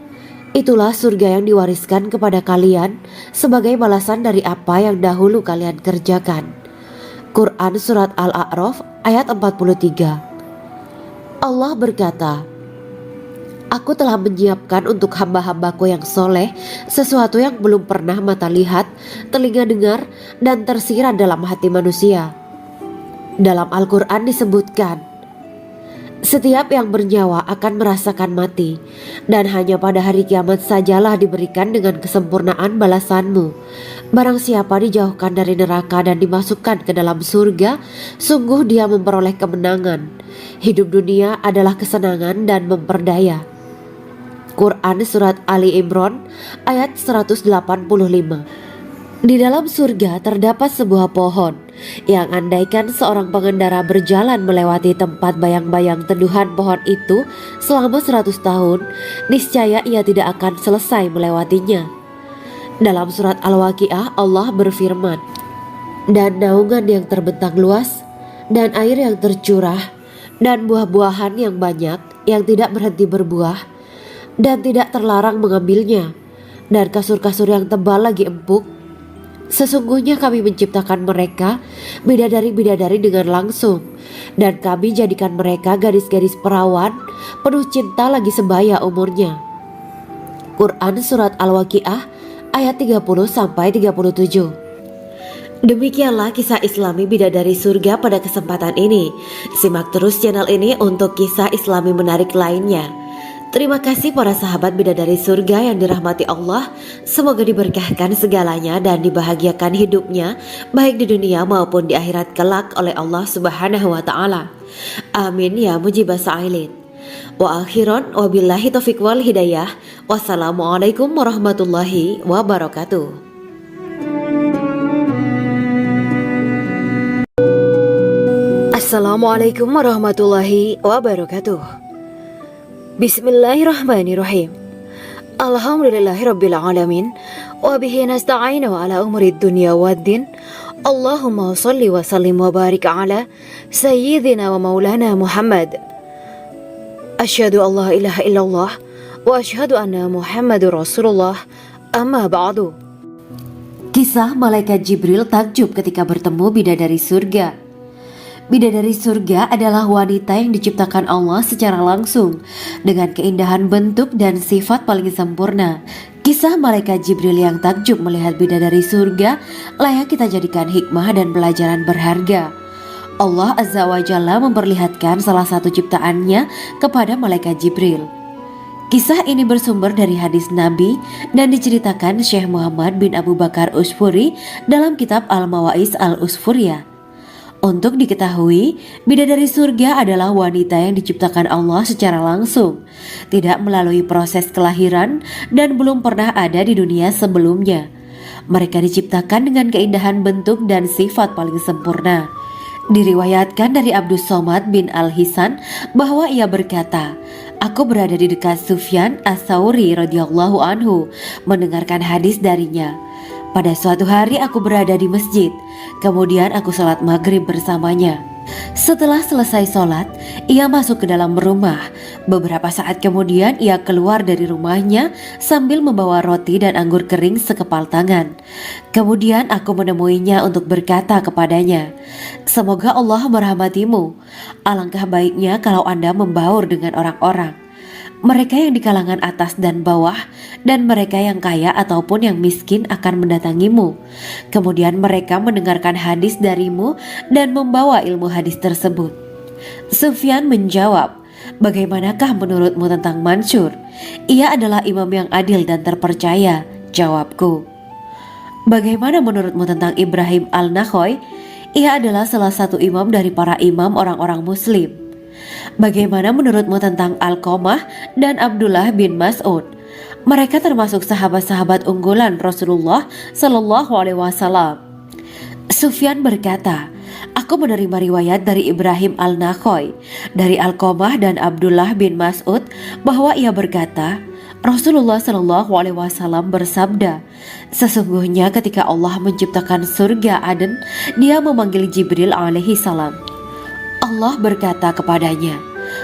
itulah surga yang diwariskan kepada kalian sebagai balasan dari apa yang dahulu kalian kerjakan." Quran Surat Al-A'raf ayat 43. Allah berkata, "Aku telah menyiapkan untuk hamba-hambaku yang soleh sesuatu yang belum pernah mata lihat, telinga dengar, dan tersirat dalam hati manusia." Dalam Al-Quran disebutkan, "Setiap yang bernyawa akan merasakan mati, dan hanya pada hari kiamat sajalah diberikan dengan kesempurnaan balasanmu. Barang siapa dijauhkan dari neraka dan dimasukkan ke dalam surga, sungguh dia memperoleh kemenangan. Hidup dunia adalah kesenangan dan memperdaya." Quran Surat Ali Imran ayat 185. Di dalam surga terdapat sebuah pohon yang andaikan seorang pengendara berjalan melewati tempat bayang-bayang teduhan pohon itu selama 100 tahun, niscaya ia tidak akan selesai melewatinya. Dalam surat Al-Waqiah Allah berfirman, "Dan naungan yang terbentang luas, dan air yang tercurah, dan buah-buahan yang banyak yang tidak berhenti berbuah, dan tidak terlarang mengambilnya, dan kasur-kasur yang tebal lagi empuk. Sesungguhnya kami menciptakan mereka bidadari-bidadari dengan langsung, dan kami jadikan mereka gadis-gadis perawan penuh cinta lagi sebaya umurnya." Quran Surat Al-Waqiah ayat 30-37. Demikianlah kisah Islami bidadari surga pada kesempatan ini. Simak terus channel ini untuk kisah Islami menarik lainnya. Terima kasih para sahabat bidadari surga yang dirahmati Allah. Semoga diberkahkan segalanya dan dibahagiakan hidupnya baik di dunia maupun di akhirat kelak oleh Allah Subhanahu wa Ta'ala. Amin ya mujibah sa'ilin. Wa akhiran wabillahi taufiq wal hidayah. Wassalamualaikum warahmatullahi wabarakatuh.
Assalamualaikum warahmatullahi wabarakatuh. Bismillahirrahmanirrahim. Alhamdulillahirabbil alamin wa bihi nasta'inu ala umuri dunya waddin. Allahumma shalli wa sallim wa barik ala sayyidina wa maulana Muhammad. Asyhadu an la ilaha illallah wa asyhadu anna Muhammadur Rasulullah. Amma ba'du.
Kisah malaikat Jibril takjub ketika bertemu bidadari surga. Bidadari surga adalah wanita yang diciptakan Allah secara langsung dengan keindahan bentuk dan sifat paling sempurna. Kisah malaikat Jibril yang takjub melihat bidadari surga layak kita jadikan hikmah dan pelajaran berharga. Allah Azza wa Jalla memperlihatkan salah satu ciptaannya kepada malaikat Jibril. Kisah ini bersumber dari hadis Nabi dan diceritakan Syekh Muhammad bin Abu Bakar Usfuri dalam kitab Al-Mawaiz Al-Usfuriyah. Untuk diketahui, bidadari surga adalah wanita yang diciptakan Allah secara langsung, tidak melalui proses kelahiran dan belum pernah ada di dunia sebelumnya. Mereka diciptakan dengan keindahan bentuk dan sifat paling sempurna. Diriwayatkan dari Abdus Somad bin Al-Hisan bahwa ia berkata, "Aku berada di dekat Sufyan As-Sauri radhiyallahu anhu mendengarkan hadis darinya. Pada suatu hari aku berada di masjid, kemudian aku sholat maghrib bersamanya. Setelah selesai sholat, ia masuk ke dalam rumah. Beberapa saat kemudian ia keluar dari rumahnya sambil membawa roti dan anggur kering sekepal tangan. Kemudian aku menemuinya untuk berkata kepadanya, 'Semoga Allah merahmatimu. Alangkah baiknya kalau Anda membaur dengan orang-orang. Mereka yang di kalangan atas dan bawah, dan mereka yang kaya ataupun yang miskin akan mendatangimu. Kemudian mereka mendengarkan hadis darimu dan membawa ilmu hadis tersebut.' Sufyan menjawab, 'Bagaimanakah menurutmu tentang Mansur? Ia adalah imam yang adil dan terpercaya.' Jawabku. 'Bagaimana menurutmu tentang Ibrahim Al-Nakhoy? Ia adalah salah satu imam dari para imam orang-orang muslim.' 'Bagaimana menurutmu tentang Alqamah dan Abdullah bin Mas'ud? Mereka termasuk sahabat-sahabat unggulan Rasulullah Sallallahu Alaihi Wasallam.' Sufyan berkata, 'Aku menerima riwayat dari Ibrahim Al-Nakhoy, dari Alqamah dan Abdullah bin Mas'ud bahwa ia berkata, Rasulullah Sallallahu Alaihi Wasallam bersabda, sesungguhnya ketika Allah menciptakan surga Aden, Dia memanggil Jibril alaihi salam. Allah berkata kepadanya,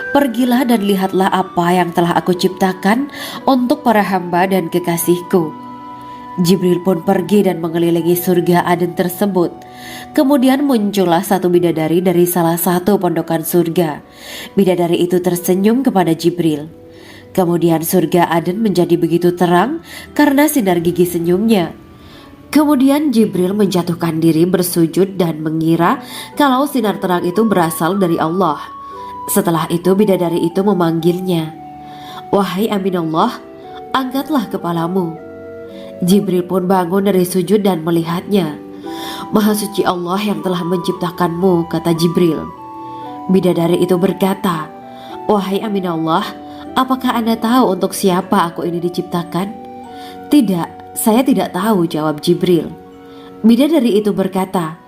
"Pergilah dan lihatlah apa yang telah aku ciptakan untuk para hamba dan kekasihku." Jibril pun pergi dan mengelilingi surga Aden tersebut. Kemudian muncullah satu bidadari dari salah satu pondokan surga. Bidadari itu tersenyum kepada Jibril. Kemudian surga Aden menjadi begitu terang karena sinar gigi senyumnya. Kemudian Jibril menjatuhkan diri bersujud dan mengira kalau sinar terang itu berasal dari Allah. Setelah itu bidadari itu memanggilnya, "Wahai Aminullah, angkatlah kepalamu." Jibril pun bangun dari sujud dan melihatnya. "Maha suci Allah yang telah menciptakanmu," kata Jibril. Bidadari itu berkata, "Wahai Aminullah, apakah Anda tahu untuk siapa aku ini diciptakan?" "Tidak, saya tidak tahu," jawab Jibril. Bidadari itu berkata,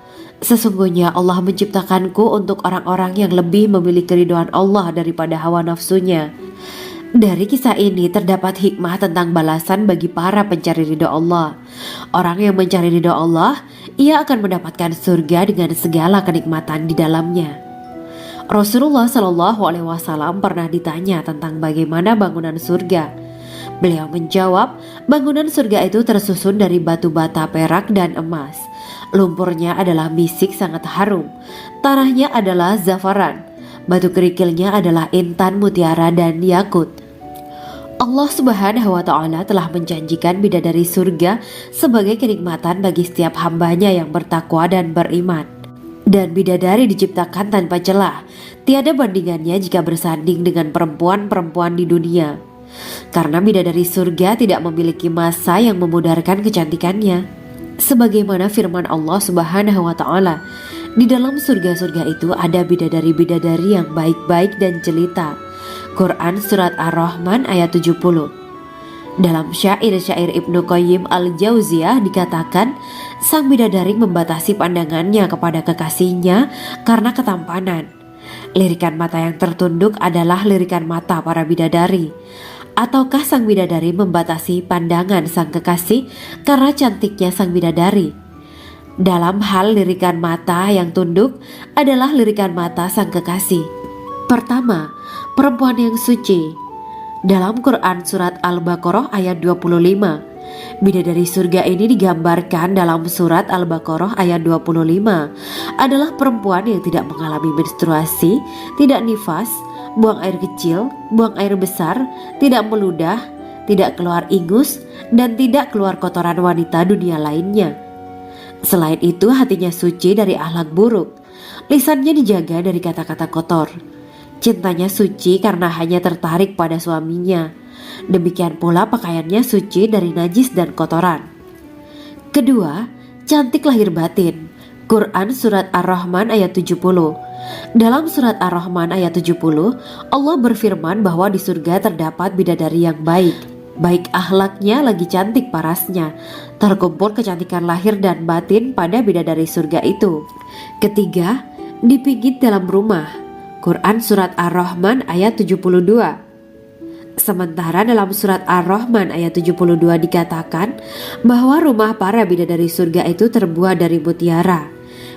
"Sesungguhnya Allah menciptakanku untuk orang-orang yang lebih memilih keridhaan Allah daripada hawa nafsunya." Dari kisah ini terdapat hikmah tentang balasan bagi para pencari ridho Allah. Orang yang mencari ridho Allah, ia akan mendapatkan surga dengan segala kenikmatan di dalamnya. Rasulullah Shallallahu Alaihi Wasallam pernah ditanya tentang bagaimana bangunan surga. Beliau menjawab, bangunan surga itu tersusun dari batu bata, perak, dan emas. Lumpurnya adalah misik sangat harum. Tanahnya adalah zafaran. Batu kerikilnya adalah intan, mutiara, dan yakut. Allah Subhanahu wa Ta'ala telah menjanjikan bidadari surga sebagai kenikmatan bagi setiap hambanya yang bertakwa dan beriman. Dan bidadari diciptakan tanpa celah. Tiada bandingannya jika bersanding dengan perempuan-perempuan di dunia. Karena bidadari surga tidak memiliki masa yang memudarkan kecantikannya. Sebagaimana firman Allah Subhanahu wa Ta'ala, di dalam surga-surga itu ada bidadari-bidadari yang baik-baik dan jelita. Quran Surat Ar-Rahman ayat 70. Dalam syair-syair Ibnu Qayyim Al-Jauziyah dikatakan, sang bidadari membatasi pandangannya kepada kekasihnya karena ketampanan. Lirikan mata yang tertunduk adalah lirikan mata para bidadari. Ataukah sang bidadari membatasi pandangan sang kekasih karena cantiknya sang bidadari? Dalam hal lirikan mata yang tunduk adalah lirikan mata sang kekasih. Pertama, perempuan yang suci. Dalam Quran Surat Al-Baqarah ayat 25, bidadari surga ini digambarkan dalam Surat Al-Baqarah ayat 25 adalah perempuan yang tidak mengalami menstruasi, tidak nifas, buang air kecil, buang air besar, tidak meludah, tidak keluar ingus, dan tidak keluar kotoran wanita dunia lainnya. Selain itu, hatinya suci dari akhlak buruk, lisannya dijaga dari kata-kata kotor. Cintanya suci karena hanya tertarik pada suaminya. Demikian pula pakaiannya suci dari najis dan kotoran. Kedua, cantik lahir batin. Quran Surat Ar-Rahman ayat 70. Dalam Surat Ar-Rahman ayat 70, Allah berfirman bahwa di surga terdapat bidadari yang baik. Baik akhlaknya lagi cantik parasnya. Terkumpul kecantikan lahir dan batin pada bidadari surga itu. Ketiga, dipijit dalam rumah. Quran Surat Ar-Rahman ayat 72. Sementara dalam Surat Ar-Rahman ayat 72 dikatakan bahwa rumah para bidadari surga itu terbuat dari mutiara.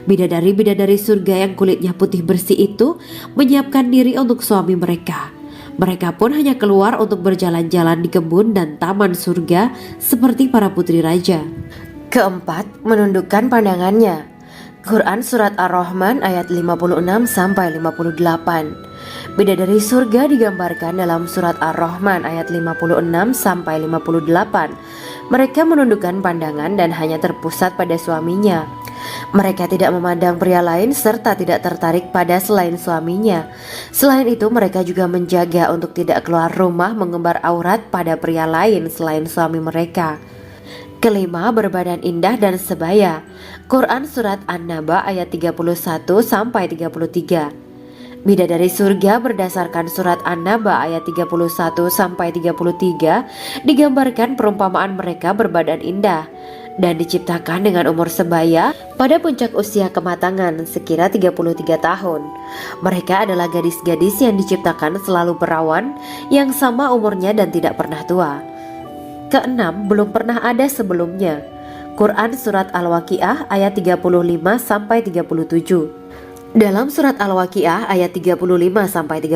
Bidadari-bidadari surga yang kulitnya putih bersih itu menyiapkan diri untuk suami mereka. Mereka pun hanya keluar untuk berjalan-jalan di kebun dan taman surga seperti para putri raja.
Keempat, menundukkan pandangannya. Quran Surat Ar-Rahman ayat 56-58. Bidadari surga digambarkan dalam Surat Ar-Rahman ayat 56-58. Mereka menundukkan pandangan dan hanya terpusat pada suaminya. Mereka tidak memandang pria lain serta tidak tertarik pada selain suaminya. Selain itu, mereka juga menjaga untuk tidak keluar rumah mengembar aurat pada pria lain selain suami mereka. Kelima, berbadan indah dan sebaya. Quran Surat An-Naba ayat 31-33. Bidadari surga berdasarkan Surat An-Naba ayat 31-33 digambarkan perumpamaan mereka berbadan indah dan diciptakan dengan umur sebaya pada puncak usia kematangan sekira 33 tahun. Mereka adalah gadis-gadis yang diciptakan selalu perawan, yang sama umurnya dan tidak pernah tua. Keenam, belum pernah ada sebelumnya. Quran Surat Al-Waqiah ayat 35-37. Dalam Surat Al-Waqiah ayat 35-37,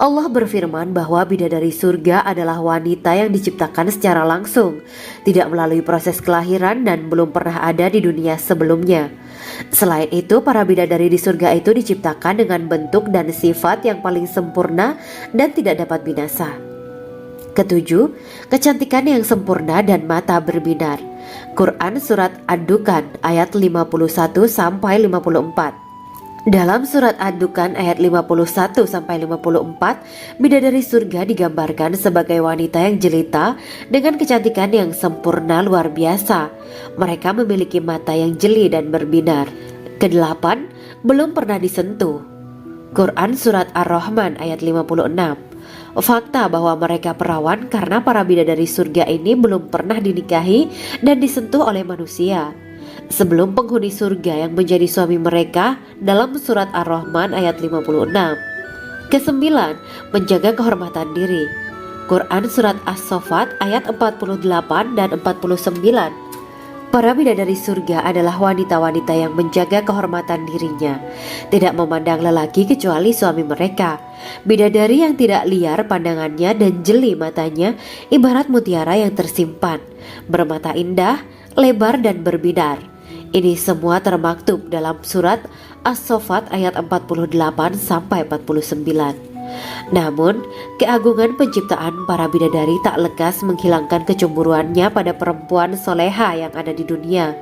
Allah berfirman bahwa bidadari surga adalah wanita yang diciptakan secara langsung, tidak melalui proses kelahiran dan belum pernah ada di dunia sebelumnya. Selain itu, para bidadari di surga itu diciptakan dengan bentuk dan sifat yang paling sempurna dan tidak dapat binasa. Ketujuh, kecantikan yang sempurna dan mata berbinar. Quran Surat Ad-Dukan ayat 51-54. Dalam Surat Ad-Dukan ayat 51-54, bidadari surga digambarkan sebagai wanita yang jelita dengan kecantikan yang sempurna luar biasa. Mereka memiliki mata yang jeli dan berbinar. Kedelapan, belum pernah disentuh. Quran Surat Ar-Rahman ayat 56. Fakta bahwa mereka perawan karena para bidadari surga ini belum pernah dinikahi dan disentuh oleh manusia sebelum penghuni surga yang menjadi suami mereka dalam Surat Ar-Rahman ayat 56. Kesembilan, menjaga kehormatan diri. Quran Surat As-Saffat ayat 48 dan 49. Para bidadari surga adalah wanita-wanita yang menjaga kehormatan dirinya, tidak memandang lelaki kecuali suami mereka. Bidadari yang tidak liar pandangannya dan jeli matanya ibarat mutiara yang tersimpan, bermata indah, lebar dan berbinar. Ini semua termaktub dalam Surat As-Saffat ayat 48-49. Namun, keagungan penciptaan para bidadari tak lekas menghilangkan kecemburuannya pada perempuan soleha yang ada di dunia.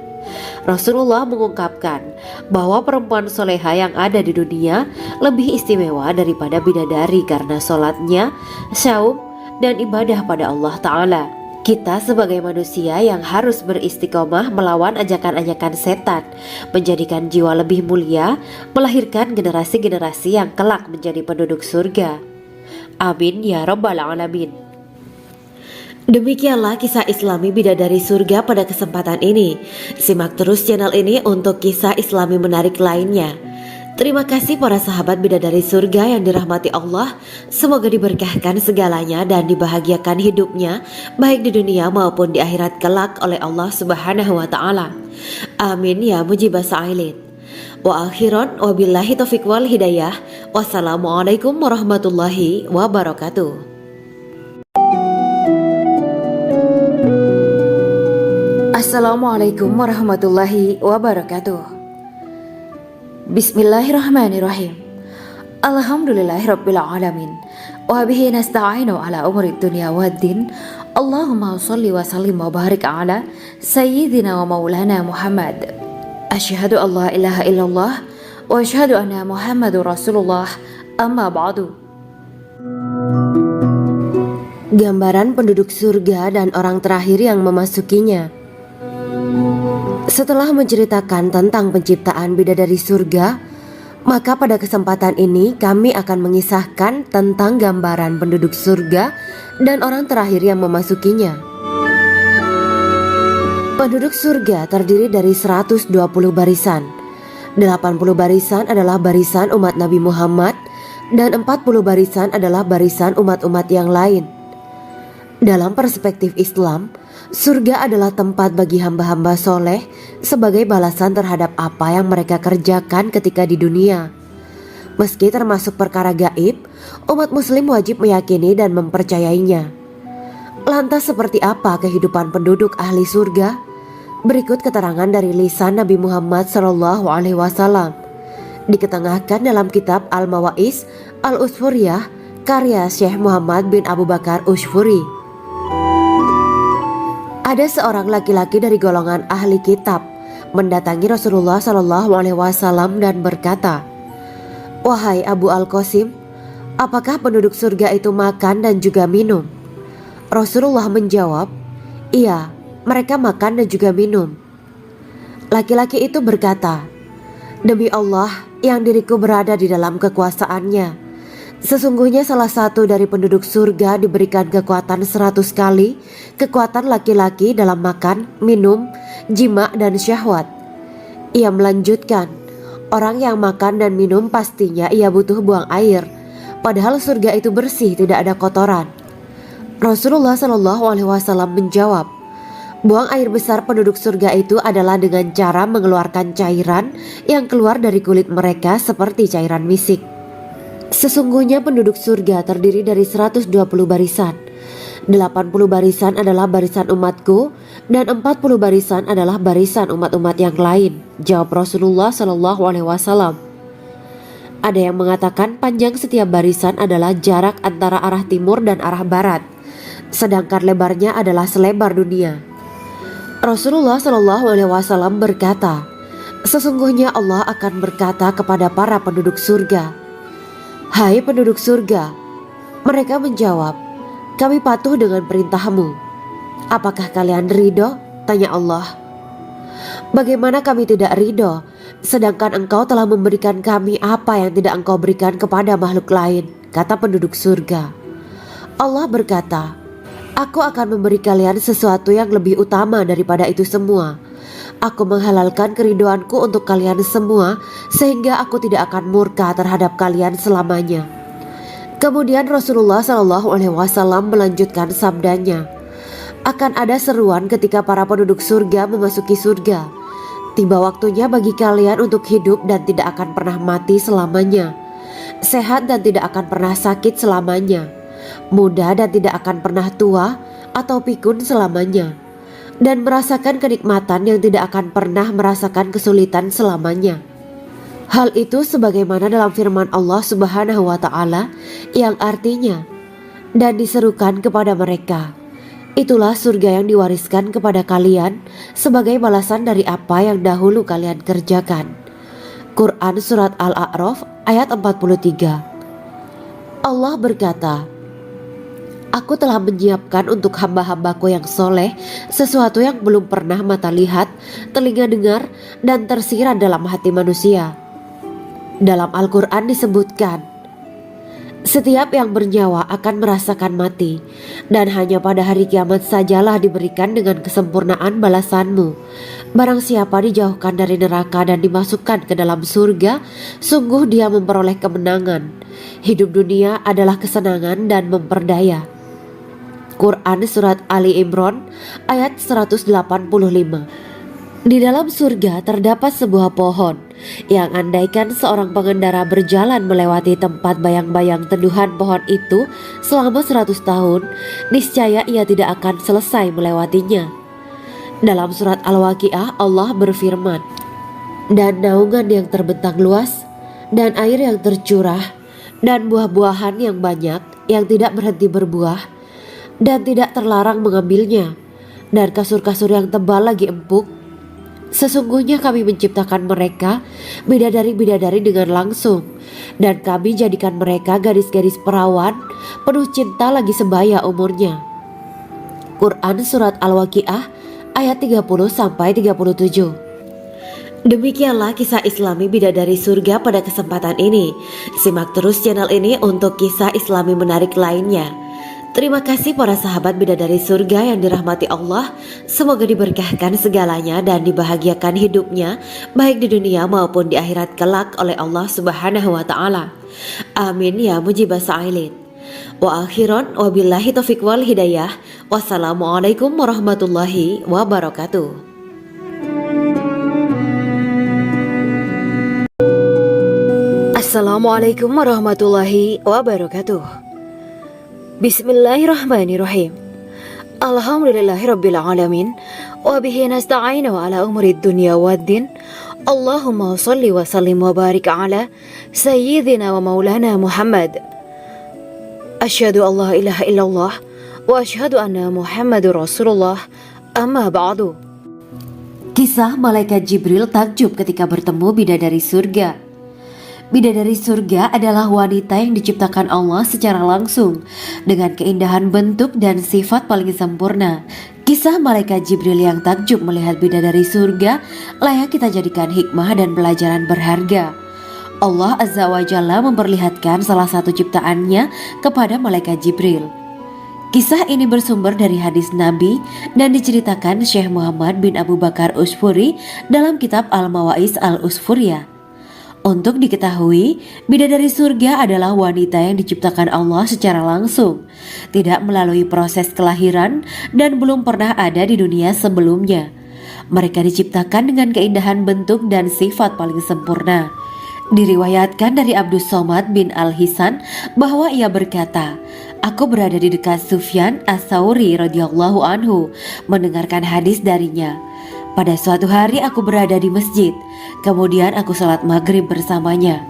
Rasulullah mengungkapkan bahwa perempuan soleha yang ada di dunia lebih istimewa daripada bidadari karena sholatnya, syaum, dan ibadah pada Allah Ta'ala. Kita sebagai manusia yang harus beristiqomah melawan ajakan-ajakan setan, menjadikan jiwa lebih mulia, melahirkan generasi-generasi yang kelak menjadi penduduk surga. Amin ya Rabbal Alamin. Demikianlah kisah Islami bidadari surga pada kesempatan ini. Simak terus channel ini untuk kisah Islami menarik lainnya. Terima kasih para sahabat bidadari surga yang dirahmati Allah. Semoga diberkahkan segalanya dan dibahagiakan hidupnya, baik di dunia maupun di akhirat kelak oleh Allah Subhanahu wa Ta'ala. Amin ya mujibah sa'ilin. Wa akhiran wabillahi taufiq wal hidayah. Wassalamualaikum warahmatullahi wabarakatuh. Assalamualaikum warahmatullahi wabarakatuh. Bismillahirrahmanirrahim. Alhamdulillahirabbil alamin.
wa bihi nasta'inu ala umuri dunya waddin. Allahumma shalli wa sallim wa barik ala sayyidina wa maulana Muhammad. Asyhadu an la ilaha illallah wa asyhadu anna Muhammadur Rasulullah. Amma ba'du.
Gambaran penduduk surga dan orang terakhir yang memasukinya. Setelah menceritakan tentang penciptaan bidadari surga, maka pada kesempatan ini kami akan mengisahkan tentang gambaran penduduk surga dan orang terakhir yang memasukinya. Penduduk surga terdiri dari 120 barisan. 80 barisan adalah barisan umat Nabi Muhammad dan 40 barisan adalah barisan umat-umat yang lain. Dalam perspektif Islam, surga adalah tempat bagi hamba-hamba soleh sebagai balasan terhadap apa yang mereka kerjakan ketika di dunia. Meski termasuk perkara gaib, umat muslim wajib meyakini dan mempercayainya. Lantas seperti apa kehidupan penduduk ahli surga? Berikut keterangan dari lisan Nabi Muhammad SAW. Diketengahkan dalam kitab Al-Mawaiz Al-Usfuriyah karya Syekh Muhammad bin Abu Bakar Usfuri. Ada seorang laki-laki dari golongan ahli kitab mendatangi Rasulullah SAW dan berkata, "Wahai Abu Al-Qasim, apakah penduduk surga itu makan dan juga minum?" Rasulullah menjawab, "Iya, mereka makan dan juga minum." Laki-laki itu berkata, "Demi Allah yang diriku berada di dalam kekuasaannya, sesungguhnya salah satu dari penduduk surga diberikan kekuatan 100 kali kekuatan laki-laki dalam makan, minum, jima, dan syahwat." Ia melanjutkan, "Orang yang makan dan minum pastinya ia butuh buang air, padahal surga itu bersih, tidak ada kotoran." Rasulullah SAW menjawab, "Buang air besar penduduk surga itu adalah dengan cara mengeluarkan cairan yang keluar dari kulit mereka seperti cairan misik." Sesungguhnya penduduk surga terdiri dari 120 barisan. 80 barisan adalah barisan umatku dan 40 barisan adalah barisan umat-umat yang lain, jawab Rasulullah SAW. Ada yang mengatakan panjang setiap barisan adalah jarak antara arah timur dan arah barat, sedangkan lebarnya adalah selebar dunia. Rasulullah SAW berkata, "Sesungguhnya Allah akan berkata kepada para penduduk surga, 'Hai penduduk surga,' mereka menjawab, 'Kami patuh dengan perintahmu.' 'Apakah kalian ridho?' tanya Allah. 'Bagaimana kami tidak ridho, sedangkan engkau telah memberikan kami apa yang tidak engkau berikan kepada makhluk lain,' kata penduduk surga. Allah berkata, 'Aku akan memberi kalian sesuatu yang lebih utama daripada itu semua. Aku menghalalkan keridoanku untuk kalian semua sehingga aku tidak akan murka terhadap kalian selamanya.'" Kemudian Rasulullah SAW melanjutkan sabdanya, "Akan ada seruan ketika para penduduk surga memasuki surga. Tiba waktunya bagi kalian untuk hidup dan tidak akan pernah mati selamanya, sehat dan tidak akan pernah sakit selamanya, muda dan tidak akan pernah tua atau pikun selamanya, dan merasakan kenikmatan yang tidak akan pernah merasakan kesulitan selamanya." Hal itu sebagaimana dalam firman Allah Subhanahu wa Ta'ala yang artinya, "Dan diserukan kepada mereka, itulah surga yang diwariskan kepada kalian sebagai balasan dari apa yang dahulu kalian kerjakan." Quran Surat Al-A'raf ayat 43. Allah berkata, "Aku telah menyiapkan untuk hamba-hambaku yang soleh sesuatu yang belum pernah mata lihat, telinga dengar, dan tersirat dalam hati manusia." Dalam Al-Quran disebutkan, "Setiap yang bernyawa akan merasakan mati, dan hanya pada hari kiamat sajalah diberikan dengan kesempurnaan balasanmu. Barang siapa dijauhkan dari neraka dan dimasukkan ke dalam surga, sungguh dia memperoleh kemenangan. Hidup dunia adalah kesenangan dan memperdaya." Quran Surat Ali Imran ayat 185. Di dalam surga terdapat sebuah pohon yang andaikan seorang pengendara berjalan melewati tempat bayang-bayang teduhan pohon itu selama 100 tahun, niscaya ia tidak akan selesai melewatinya. Dalam surat Al-Waqiah Allah berfirman, "Dan naungan yang terbentang luas, dan air yang tercurah, dan buah-buahan yang banyak, yang tidak berhenti berbuah dan tidak terlarang mengambilnya, dan kasur-kasur yang tebal lagi empuk. Sesungguhnya kami menciptakan mereka bidadari-bidadari dengan langsung, dan kami jadikan mereka gadis-gadis perawan penuh cinta lagi sebaya umurnya. Quran Surat Al-Waqiah ayat 30-37. Demikianlah kisah Islami bidadari surga pada kesempatan ini. Simak terus channel ini untuk kisah Islami menarik lainnya. Terima kasih para sahabat bidadari surga yang dirahmati Allah. Semoga diberkahkan segalanya dan dibahagiakan hidupnya baik di dunia maupun di akhirat kelak oleh Allah Subhanahu wa taala. Amin ya mujibas sa'ilin. Wa akhiran wabillahi taufiq wal hidayah. Wassalamualaikum warahmatullahi wabarakatuh.
Assalamualaikum warahmatullahi wabarakatuh. Bismillahirrahmanirrahim. Alhamdulillahirabbil alamin wa bihi nasta'inu ala umuri dunya waddin. Allahumma shalli wa sallim wa barik ala sayyidina wa maulana Muhammad. Asyhadu an la ilaha illallah wa asyhadu anna Muhammadur Rasulullah. Amma ba'du.
Kisah malaikat Jibril takjub ketika bertemu bidadari surga. Bidadari surga adalah wanita yang diciptakan Allah secara langsung dengan keindahan bentuk dan sifat paling sempurna. Kisah malaikat Jibril yang takjub melihat bidadari surga layak kita jadikan hikmah dan pelajaran berharga. Allah Azza wa Jalla memperlihatkan salah satu ciptaannya kepada malaikat Jibril. Kisah ini bersumber dari hadis Nabi dan diceritakan Syekh Muhammad bin Abu Bakar Usfuri dalam kitab Al-Mawaiz Al-Usfuriyah. Untuk diketahui, bidadari surga adalah wanita yang diciptakan Allah secara langsung, tidak melalui proses kelahiran dan belum pernah ada di dunia sebelumnya. Mereka diciptakan dengan keindahan bentuk dan sifat paling sempurna. Diriwayatkan dari Abdus Somad bin Al-Hisan bahwa ia berkata, "Aku berada di dekat Sufyan As-Sauri radhiyallahu anhu mendengarkan hadis darinya. Pada suatu hari aku berada di masjid, kemudian aku sholat maghrib bersamanya.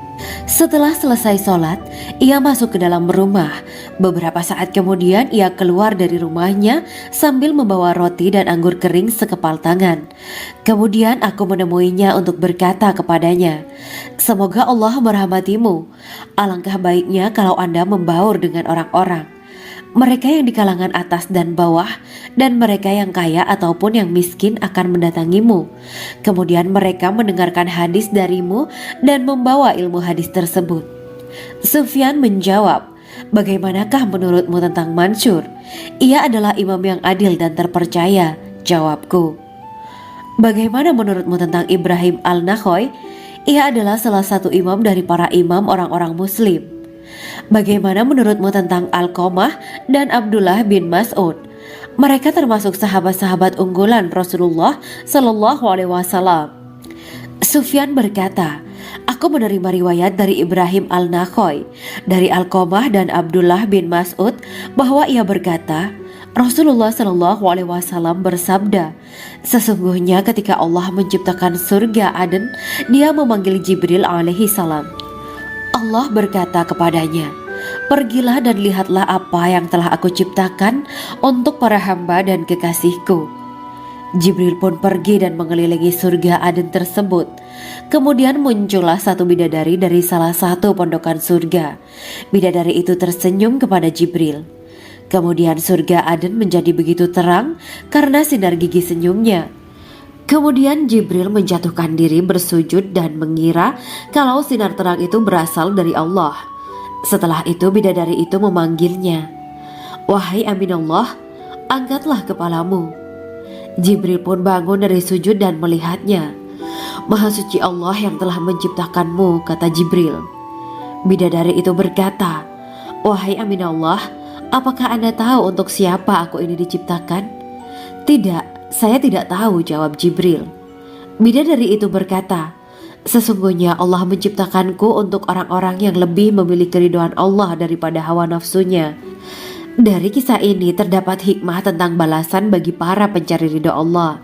Setelah selesai sholat, ia masuk ke dalam rumah. Beberapa saat kemudian ia keluar dari rumahnya sambil membawa roti dan anggur kering sekepal tangan. Kemudian aku menemuinya untuk berkata kepadanya, 'Semoga Allah merahmatimu. Alangkah baiknya kalau Anda membaur dengan orang-orang. Mereka yang di kalangan atas dan bawah, dan mereka yang kaya ataupun yang miskin akan mendatangimu. Kemudian mereka mendengarkan hadis darimu dan membawa ilmu hadis tersebut.' Sufyan menjawab, 'Bagaimanakah menurutmu tentang Mansur? Ia adalah imam yang adil dan terpercaya.' Jawabku. 'Bagaimana menurutmu tentang Ibrahim Al-Nakhoy? Ia adalah salah satu imam dari para imam orang-orang muslim.' 'Bagaimana menurutmu tentang Alqamah dan Abdullah bin Mas'ud? Mereka termasuk sahabat-sahabat unggulan Rasulullah Sallallahu Alaihi Wasallam.' Sufyan berkata, 'Aku menerima riwayat dari Ibrahim Al-Nakhoy, dari Alqamah dan Abdullah bin Mas'ud bahwa ia berkata, Rasulullah Sallallahu Alaihi Wasallam bersabda, sesungguhnya ketika Allah menciptakan surga Aden, Dia memanggil Jibril alaihi salam. Allah berkata kepadanya, "Pergilah dan lihatlah apa yang telah aku ciptakan untuk para hamba dan kekasihku." Jibril pun pergi dan mengelilingi surga Aden tersebut. Kemudian muncullah satu bidadari dari salah satu pondokan surga. Bidadari itu tersenyum kepada Jibril. Kemudian surga Aden menjadi begitu terang karena sinar gigi senyumnya. Kemudian Jibril menjatuhkan diri bersujud dan mengira kalau sinar terang itu berasal dari Allah. Setelah itu bidadari itu memanggilnya, "Wahai Aminullah, angkatlah kepalamu." Jibril pun bangun dari sujud dan melihatnya. "Maha suci Allah yang telah menciptakanmu," kata Jibril. Bidadari itu berkata, "Wahai Aminullah, apakah Anda tahu untuk siapa aku ini diciptakan?" "Tidak, saya tidak tahu," jawab Jibril. Bidadari itu berkata, "Sesungguhnya Allah menciptakanku untuk orang-orang yang lebih memilih keridhaan Allah daripada hawa nafsunya." Dari kisah ini terdapat hikmah tentang balasan bagi para pencari ridho Allah.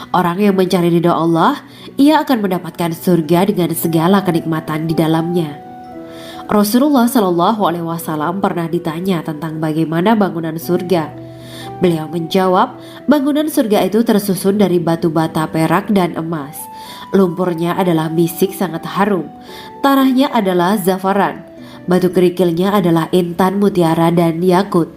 Orang yang mencari ridho Allah, ia akan mendapatkan surga dengan segala kenikmatan di dalamnya. Rasulullah Shallallahu Alaihi Wasallam pernah ditanya tentang bagaimana bangunan surga. Beliau menjawab, bangunan surga itu tersusun dari batu bata, perak, dan emas. Lumpurnya adalah misik sangat harum, tanahnya adalah zafaran, batu kerikilnya adalah intan, mutiara, dan yakut.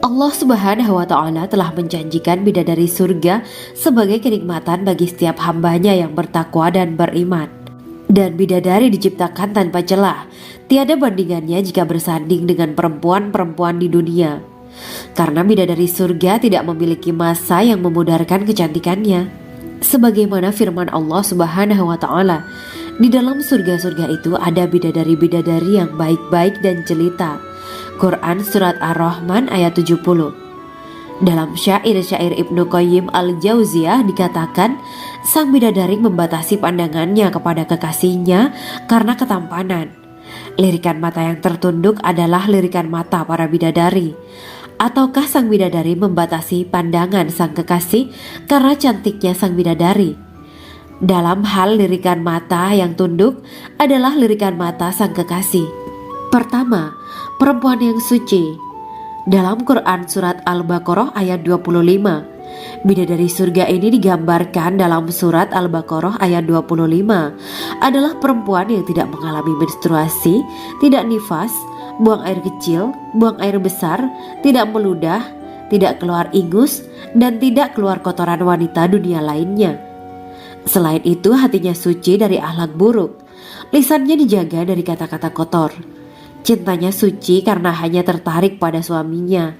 Allah Subhanahu wa Ta'ala telah menjanjikan bidadari surga sebagai kenikmatan bagi setiap hambanya yang bertakwa dan beriman. Dan bidadari diciptakan tanpa celah, tiada bandingannya jika bersanding dengan perempuan-perempuan di dunia. Karena bidadari surga tidak memiliki masa yang memudarkan kecantikannya. Sebagaimana firman Allah Subhanahu wa Ta'ala, di dalam surga-surga itu ada bidadari-bidadari yang baik-baik dan jelita. Quran Surat Ar-Rahman ayat 70. Dalam syair-syair Ibnu Qayyim Al-Jauziyah dikatakan, sang bidadari membatasi pandangannya kepada kekasihnya karena ketampanan. Lirikan mata yang tertunduk adalah lirikan mata para bidadari. Ataukah sang bidadari membatasi pandangan sang kekasih karena cantiknya sang bidadari? Dalam hal lirikan mata yang tunduk adalah lirikan mata sang kekasih. Pertama, perempuan yang suci. Dalam Quran Surat Al-Baqarah ayat 25, bidadari surga ini digambarkan dalam Surat Al-Baqarah ayat 25 adalah perempuan yang tidak mengalami menstruasi, tidak nifas, buang air kecil, buang air besar, tidak meludah, tidak keluar ingus, dan tidak keluar kotoran wanita dunia lainnya. Selain itu, hatinya suci dari akhlak buruk, lisannya dijaga dari kata-kata kotor. Cintanya suci karena hanya tertarik pada suaminya.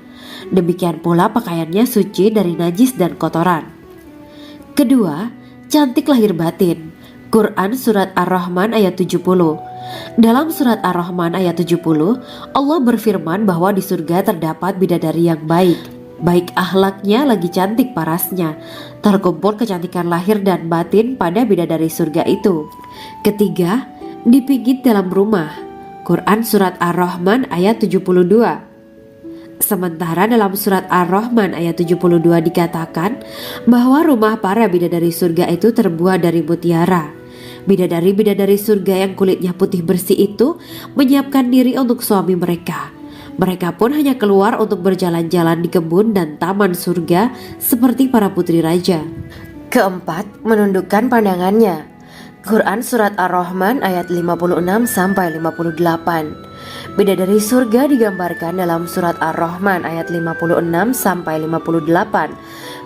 Demikian pula pakaiannya suci dari najis dan kotoran. Kedua, cantik lahir batin. Quran Surat Ar-Rahman ayat 70. Dalam Surat Ar-Rahman ayat 70, Allah berfirman bahwa di surga terdapat bidadari yang baik. Baik akhlaknya lagi cantik parasnya. Terkumpul kecantikan lahir dan batin pada bidadari surga itu. Ketiga, dipijit dalam rumah. Quran Surat Ar-Rahman ayat 72. Sementara dalam Surat Ar-Rahman ayat 72 dikatakan bahwa rumah para bidadari surga itu terbuat dari mutiara. Bidadari-bidadari surga yang kulitnya putih bersih itu menyiapkan diri untuk suami mereka. Mereka pun hanya keluar untuk berjalan-jalan di kebun dan taman surga seperti para putri raja.
Keempat, menundukkan pandangannya. Quran Surat Ar-Rahman ayat 56-58. Bidadari surga digambarkan dalam Surat Ar-Rahman ayat 56-58.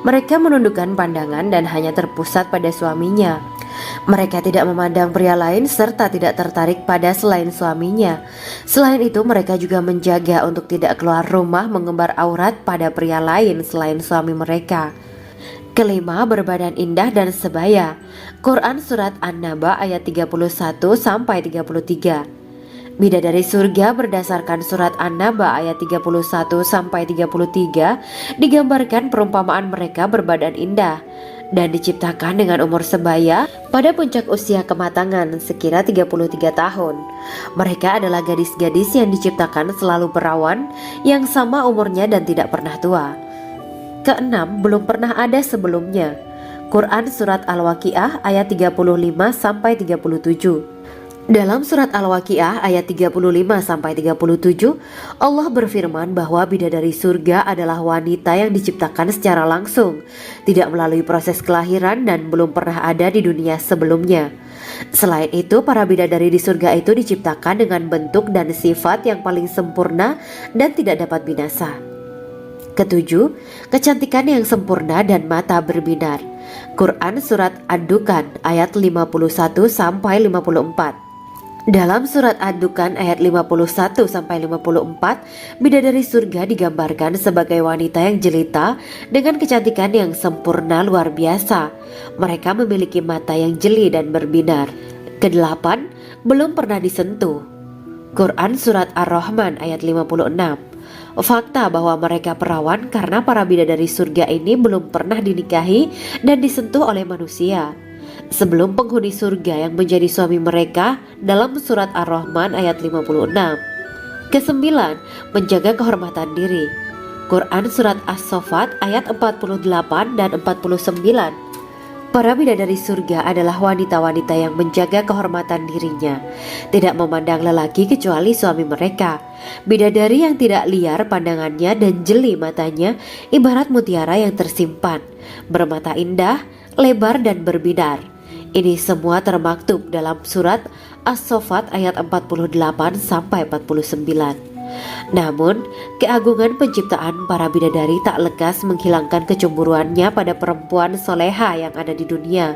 Mereka menundukkan pandangan dan hanya terpusat pada suaminya. Mereka tidak memandang pria lain serta tidak tertarik pada selain suaminya. Selain itu, mereka juga menjaga untuk tidak keluar rumah mengembar aurat pada pria lain selain suami mereka. Kelima, berbadan indah dan sebaya. Quran Surat An-Naba ayat 31-33. Bidadari surga berdasarkan Surat An-Naba ayat 31-33 digambarkan perumpamaan mereka berbadan indah dan diciptakan dengan umur sebaya pada puncak usia kematangan sekira 33 tahun. Mereka adalah gadis-gadis yang diciptakan selalu perawan, yang sama umurnya dan tidak pernah tua. Keenam, belum pernah ada sebelumnya. Quran Surat Al-Waqiah ayat 35-37. Dalam Surat Al-Waqiah ayat 35-37, Allah berfirman bahwa bidadari surga adalah wanita yang diciptakan secara langsung, tidak melalui proses kelahiran dan belum pernah ada di dunia sebelumnya. Selain itu, para bidadari di surga itu diciptakan dengan bentuk dan sifat yang paling sempurna dan tidak dapat binasa. Ketujuh, kecantikan yang sempurna dan mata berbinar. Quran Surat Ad-Dukan ayat 51-54. Dalam Surat Ad-Dukan ayat 51-54, bidadari surga digambarkan sebagai wanita yang jelita dengan kecantikan yang sempurna luar biasa. Mereka memiliki mata yang jeli dan berbinar. Kedelapan, belum pernah disentuh. Quran Surat Ar-Rahman ayat 56. Fakta bahwa mereka perawan karena para bidadari surga ini belum pernah dinikahi dan disentuh oleh manusia sebelum penghuni surga yang menjadi suami mereka dalam Surat Ar-Rahman ayat 56. Kesembilan, menjaga kehormatan diri. Quran Surat As-Saffat ayat 48 dan 49.
Para bidadari surga adalah wanita-wanita yang menjaga kehormatan dirinya, tidak memandang lelaki kecuali suami mereka. Bidadari yang tidak liar pandangannya dan jeli matanya ibarat mutiara yang tersimpan, bermata indah, lebar dan berbinar. Ini semua termaktub dalam surat As-Saffat ayat 48 sampai 49. Namun, keagungan penciptaan para bidadari tak lekas menghilangkan kecemburuannya pada perempuan soleha yang ada di dunia.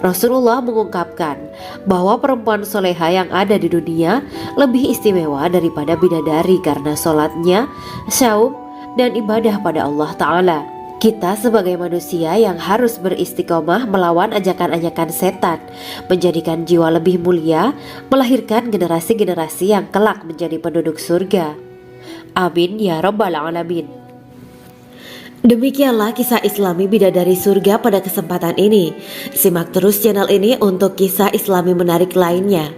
Rasulullah mengungkapkan bahwa perempuan soleha yang ada di dunia lebih istimewa daripada bidadari karena sholatnya, syaum, dan ibadah pada Allah Ta'ala. Kita sebagai manusia yang harus beristiqomah melawan ajakan-ajakan setan, menjadikan jiwa lebih mulia, melahirkan generasi-generasi yang kelak menjadi penduduk surga. Amin ya rabbal alamin.
Demikianlah kisah Islami bidadari surga pada kesempatan ini. Simak terus channel ini untuk kisah Islami menarik lainnya.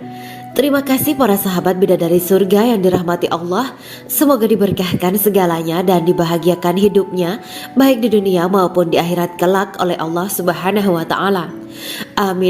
Terima kasih para sahabat bidadari surga yang dirahmati Allah. Semoga diberkahkan segalanya dan dibahagiakan hidupnya baik di dunia maupun di akhirat kelak oleh Allah Subhanahu wa taala. Amin.